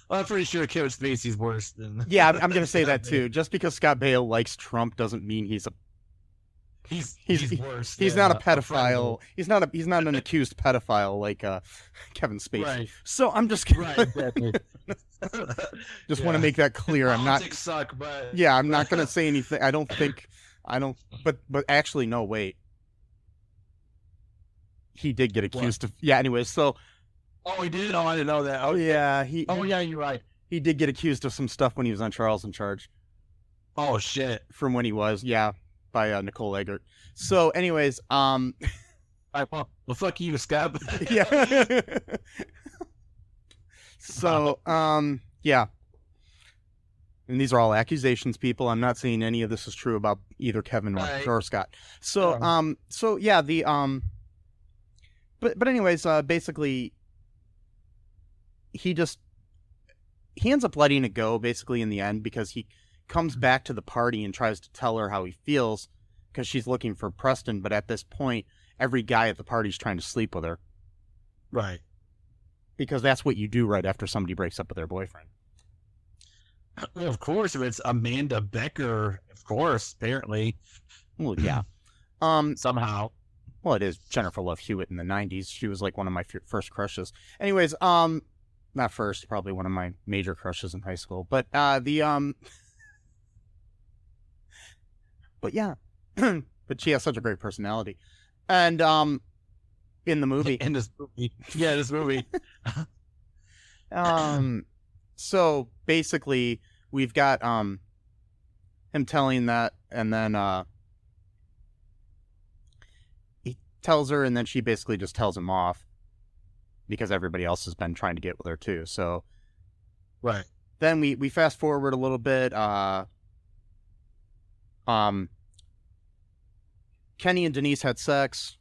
I'm pretty sure Kevin Spacey's worse than. Yeah, I'm going to say that too. Just because Scott Baio likes Trump doesn't mean he's worse. He's not a pedophile. He's not an accused pedophile like Kevin Spacey. Right. So I'm just Right. Exactly. just want to make that clear. Politics suck, but Yeah, I'm not going to say anything. I don't. But actually, no. Wait. He did get accused of. Yeah. Anyways, so. Oh, he did. Oh, I didn't know that. Oh, yeah. Oh, yeah. You're right. He did get accused of some stuff when he was on Charles in Charge. Oh shit. From when he was, yeah, by Nicole Eggert. So, anyways, Well, fuck you, Scott. yeah. So, yeah. And these are all accusations, people. I'm not saying any of this is true about either Kevin or Scott. So, so yeah, but anyways, basically, he ends up letting it go, basically, in the end, because he comes back to the party and tries to tell her how he feels, because she's looking for Preston, but at this point, every guy at the party's trying to sleep with her. Right. Because that's what you do right after somebody breaks up with their boyfriend. Of course, if it's Amanda Becker, of course, apparently. Well, yeah. Somehow. Well, it is Jennifer Love Hewitt in the 90s. She was like one of my first crushes. Anyways, not first, probably one of my major crushes in high school. But but yeah. But she has such a great personality. And in the movie. In this movie. Yeah, this movie. So basically we've got him telling that, and then he tells her, and then she basically just tells him off because everybody else has been trying to get with her too. So right. Then we fast forward a little bit. Kenny and Denise had sex.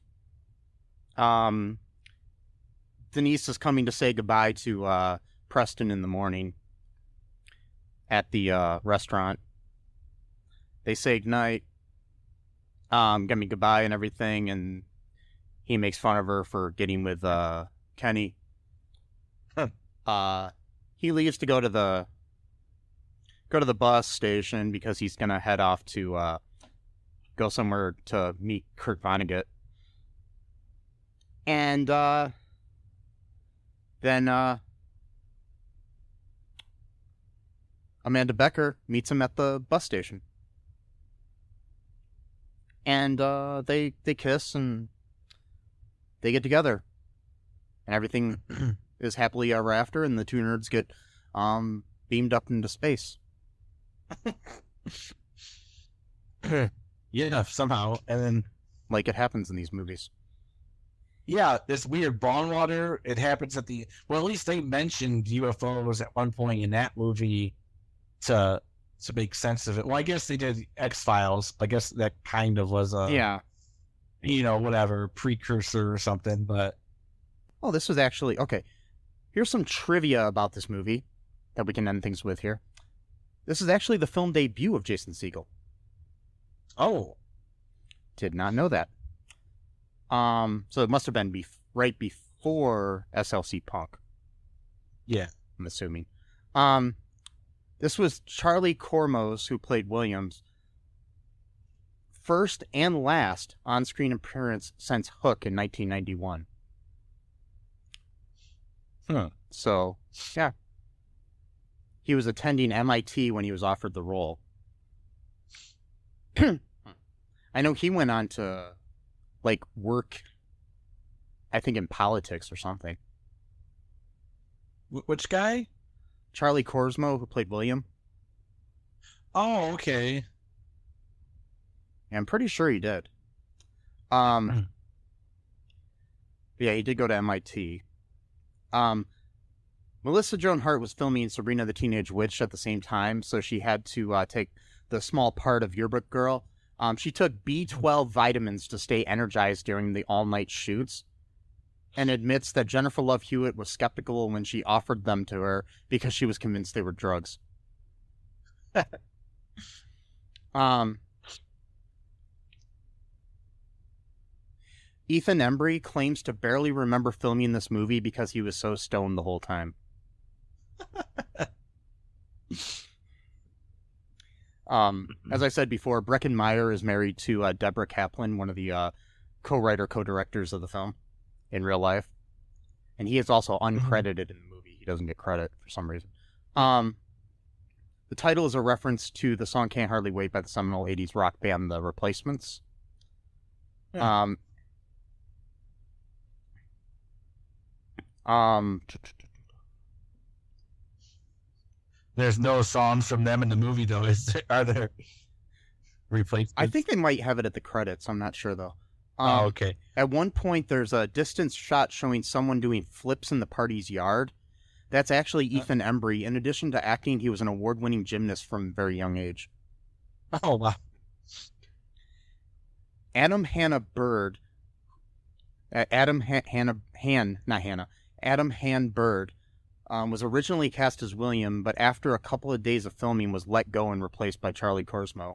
Denise is coming to say goodbye to Preston in the morning at the restaurant. They say goodnight, goodbye and everything, and he makes fun of her for getting with Kenny. He leaves to go to the bus station because he's gonna head off to go somewhere to meet Kurt Vonnegut. And then Amanda Becker meets him at the bus station. And they kiss and they get together. And everything is happily ever after, and the two nerds get beamed up into space. Yeah, somehow. And then like it happens in these movies. Yeah, this weird bond water. It happens at well, at least they mentioned UFOs at one point in that movie to make sense of it. Well, I guess they did X-Files. I guess that kind of was a whatever precursor or something. But oh, this was actually okay. Here's some trivia about this movie that we can end things with here. This is actually the film debut of Jason Segel. Oh, did not know that. So it must have been right before SLC Punk. Yeah, I'm assuming. This was Charlie Cormos, who played Williams, first and last on-screen appearance since Hook in 1991. Huh. So, yeah. He was attending MIT when he was offered the role. I know he went on to work, I think, in politics or something. Which guy? Charlie Korsmo, who played William. Oh, okay. Yeah, I'm pretty sure he did. Yeah, he did go to MIT. Melissa Joan Hart was filming Sabrina the Teenage Witch at the same time, so she had to take the small part of Yearbook Girl She took B12 vitamins to stay energized during the all-night shoots, and admits that Jennifer Love Hewitt was skeptical when she offered them to her because she was convinced they were drugs. Ethan Embry claims to barely remember filming this movie because he was so stoned the whole time. As I said before, Breckin Meyer is married to Deborah Kaplan, one of the co-directors of the film in real life. And he is also uncredited in the movie. He doesn't get credit for some reason. The title is a reference to the song Can't Hardly Wait by the seminal 80s rock band The Replacements. Yeah. There's no songs from them in the movie, though. Are there replacements? I think they might have it at the credits. I'm not sure, though. Okay. At one point, there's a distance shot showing someone doing flips in the party's yard. That's actually Ethan Embry. In addition to acting, he was an award-winning gymnast from a very young age. Oh, wow. Adam Han Bird was originally cast as William, but after a couple of days of filming was let go and replaced by Charlie Korsmo.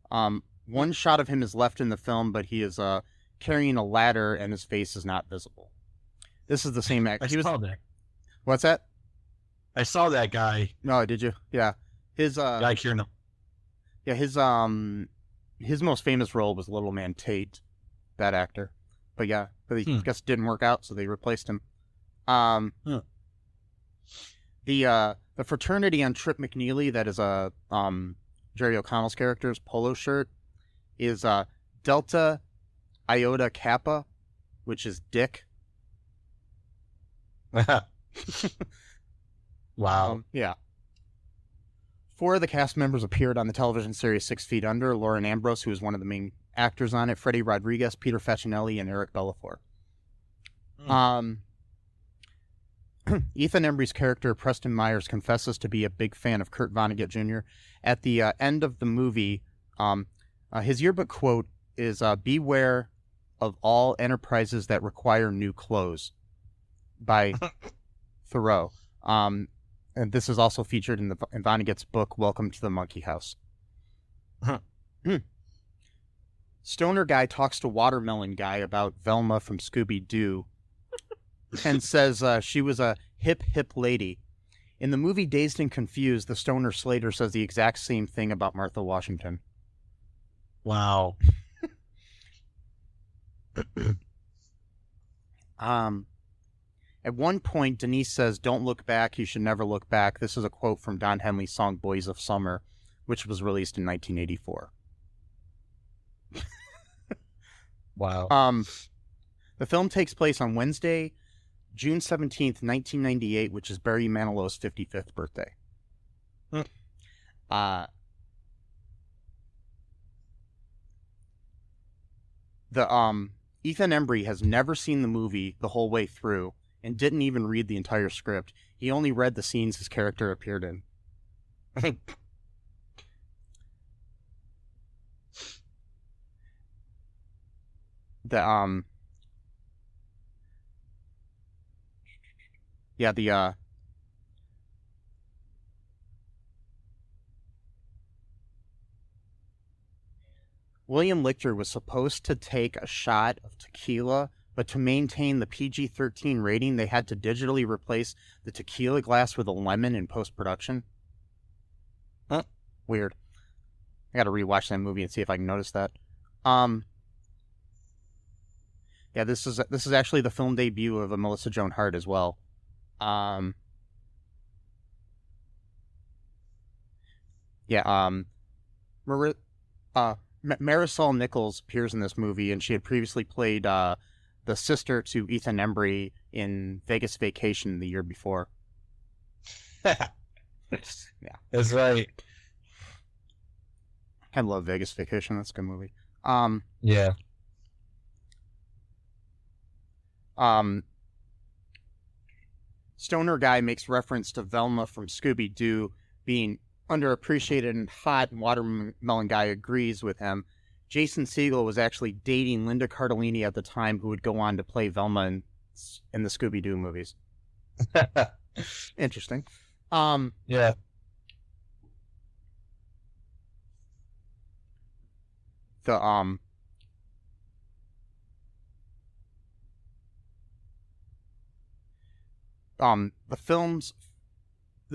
One shot of him is left in the film, but he is carrying a ladder and his face is not visible. This is the same actor. I saw that. What's that? I saw that guy. No, did you? Yeah. His Guy Kieran. Yeah, his most famous role was Little Man Tate, that actor. But yeah, I guess it didn't work out, so they replaced him. The fraternity on Trip McNeely, that is Jerry O'Connell's character's polo shirt, is Delta Iota Kappa, which is Dick. Wow. Yeah. 4 of the cast members appeared on the television series 6 Feet Under. Lauren Ambrose, who was one of the main actors on it, Freddie Rodriguez, Peter Facinelli, and Eric Bellafor. Ethan Embry's character, Preston Myers, confesses to be a big fan of Kurt Vonnegut Jr. At the end of the movie, his yearbook quote is, "Beware of all enterprises that require new clothes," by Thoreau. And this is also featured in Vonnegut's book, Welcome to the Monkey House. Stoner Guy talks to Watermelon Guy about Velma from Scooby-Doo and says she was a hip lady. In the movie Dazed and Confused, the stoner Slater says the exact same thing about Martha Washington. Wow. At one point, Denise says, "Don't look back, you should never look back." This is a quote from Don Henley's song Boys of Summer, which was released in 1984. Wow. The film takes place on Wednesday, June 17th, 1998, which is Barry Manilow's 55th birthday. Ethan Embry has never seen the movie the whole way through and didn't even read the entire script. He only read the scenes his character appeared in. William Lichter was supposed to take a shot of tequila, but to maintain the PG-13 rating, they had to digitally replace the tequila glass with a lemon in post-production. Huh? Weird. I gotta rewatch that movie and see if I can notice that. Yeah, this is actually the film debut of Melissa Joan Hart as well. Marisol Nichols appears in this movie, and she had previously played the sister to Ethan Embry in Vegas Vacation the year before. Yeah, that's right. I love Vegas Vacation. That's a good movie. Yeah. Stoner Guy makes reference to Velma from Scooby-Doo being underappreciated and hot, and Watermelon Guy agrees with him. Jason Segel was actually dating Linda Cardellini at the time, who would go on to play Velma in the Scooby-Doo movies. Interesting. Yeah. The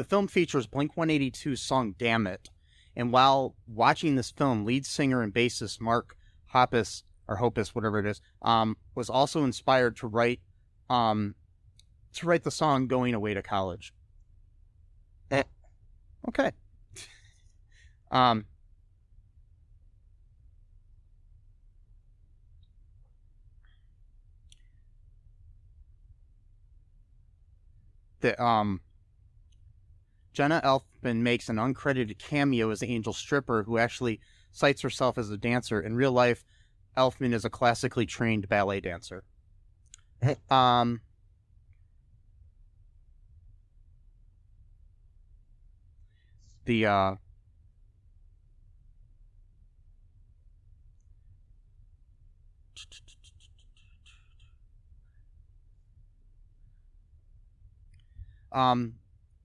film features Blink-182's song "Damn It," and while watching this film, lead singer and bassist Mark Hoppus, or Hoppus, whatever it is, was also inspired to write the song "Going Away to College." Okay. Jenna Elfman makes an uncredited cameo as Angel Stripper, who actually cites herself as a dancer. In real life, Elfman is a classically trained ballet dancer.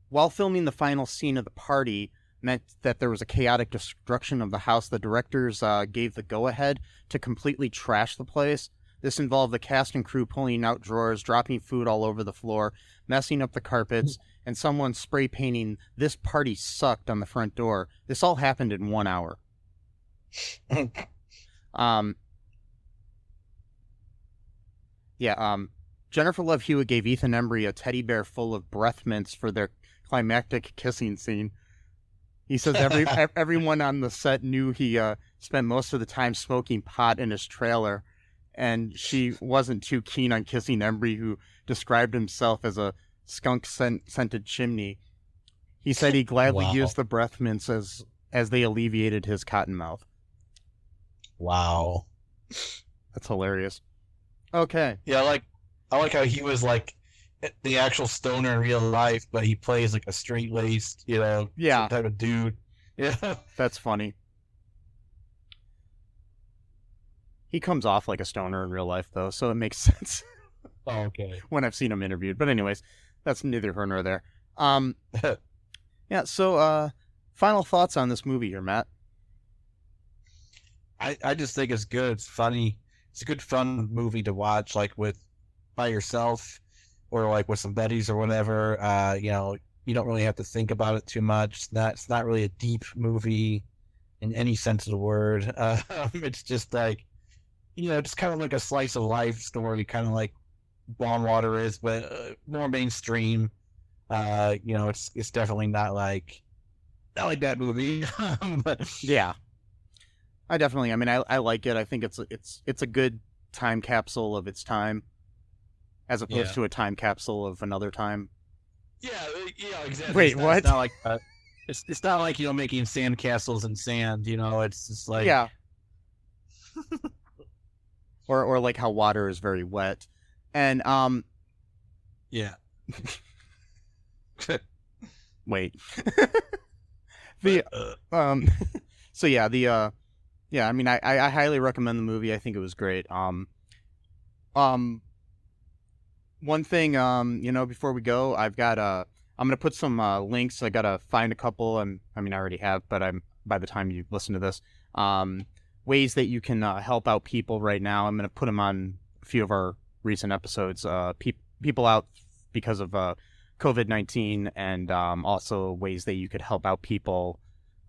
While filming the final scene of the party meant that there was a chaotic destruction of the house, the directors gave the go-ahead to completely trash the place. This involved the cast and crew pulling out drawers, dropping food all over the floor, messing up the carpets, and someone spray painting "This party sucked" on the front door. This all happened in 1 hour. Jennifer Love Hewitt gave Ethan Embry a teddy bear full of breath mints for their climactic kissing scene. He says everyone on the set knew he spent most of the time smoking pot in his trailer, and she wasn't too keen on kissing Embry, who described himself as a skunk-scented chimney. He said he gladly used the breath mints as they alleviated his cotton mouth. Wow. That's hilarious. Okay. Yeah, I like how he was like the actual stoner in real life, but he plays like a straight-laced, type of dude. Yeah. That's funny. He comes off like a stoner in real life, though, so it makes sense. Oh, okay. When I've seen him interviewed. But anyways, that's neither here nor there. So final thoughts on this movie here, Matt? I just think it's good. It's funny. It's a good, fun movie to watch, like by yourself or like with some buddies or whatever. You don't really have to think about it too much. It's not really a deep movie in any sense of the word. It's just like, just kind of like a slice of life story, kind of like Blonde Water is, but more mainstream. It's definitely not like that movie. But yeah, I like it. I think it's a good time capsule of its time, as opposed to a time capsule of another time. Yeah, exactly. Wait, what? It's not like it's not like making sand castles in sand. It's just like or like how water is very wet, and yeah. Wait. I highly recommend the movie. I think it was great. One thing, before we go, I'm gonna put some links. I gotta find a couple. I already have, but by the time you listen to this, ways that you can help out people right now. I'm gonna put them on a few of our recent episodes. People out because of COVID-19, and also ways that you could help out people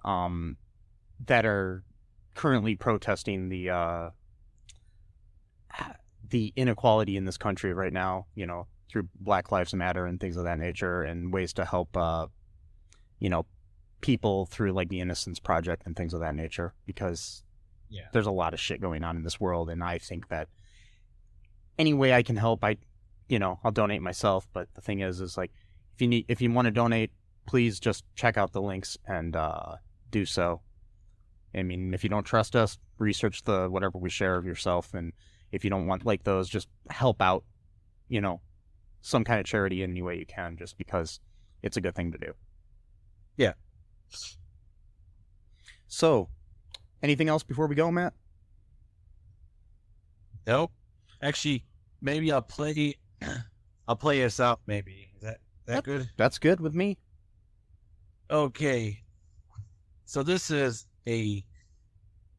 that are currently protesting the inequality in this country right now, through Black Lives Matter and things of that nature, and ways to help people through like the Innocence Project and things of that nature, because there's a lot of shit going on in this world, and I think that any way I can help, I'll donate myself. But the thing is like, if you want to donate, please just check out the links and do so. If you don't trust us, research whatever we share of yourself, and if you don't want like those, just help out, some kind of charity in any way you can, just because it's a good thing to do. Yeah. So, anything else before we go, Matt? Nope. Actually, maybe I'll play us out. Maybe is that good? That's good with me. Okay. So this is a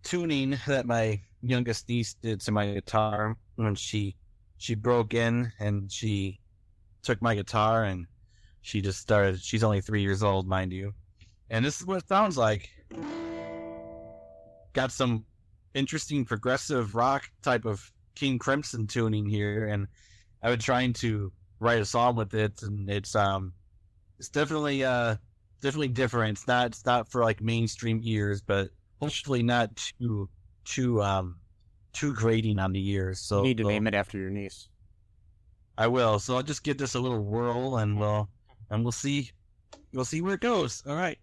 tuning that my youngest niece did to my guitar when she broke in and she took my guitar and she just started. She's only 3 years old, mind you, and this is what it sounds like. Got some interesting progressive rock type of King Crimson tuning here, and I've been trying to write a song with it, and it's definitely different. It's not for like mainstream ears, but hopefully not too grating on the ears. So You need to name it after your niece. I will. So I'll just give this a little whirl, and we'll see where it goes. All right.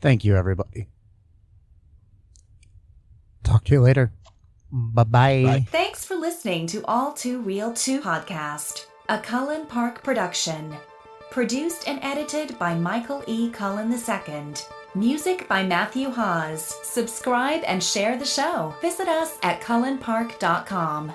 Thank you, everybody. Talk to you later. Bye-bye. Bye. Thanks for listening to All Too Real 2 podcast, a Cullen Park production. Produced and edited by Michael E. Cullen II. Music by Matthew Hawes. Subscribe and share the show. Visit us at cullenpark.com.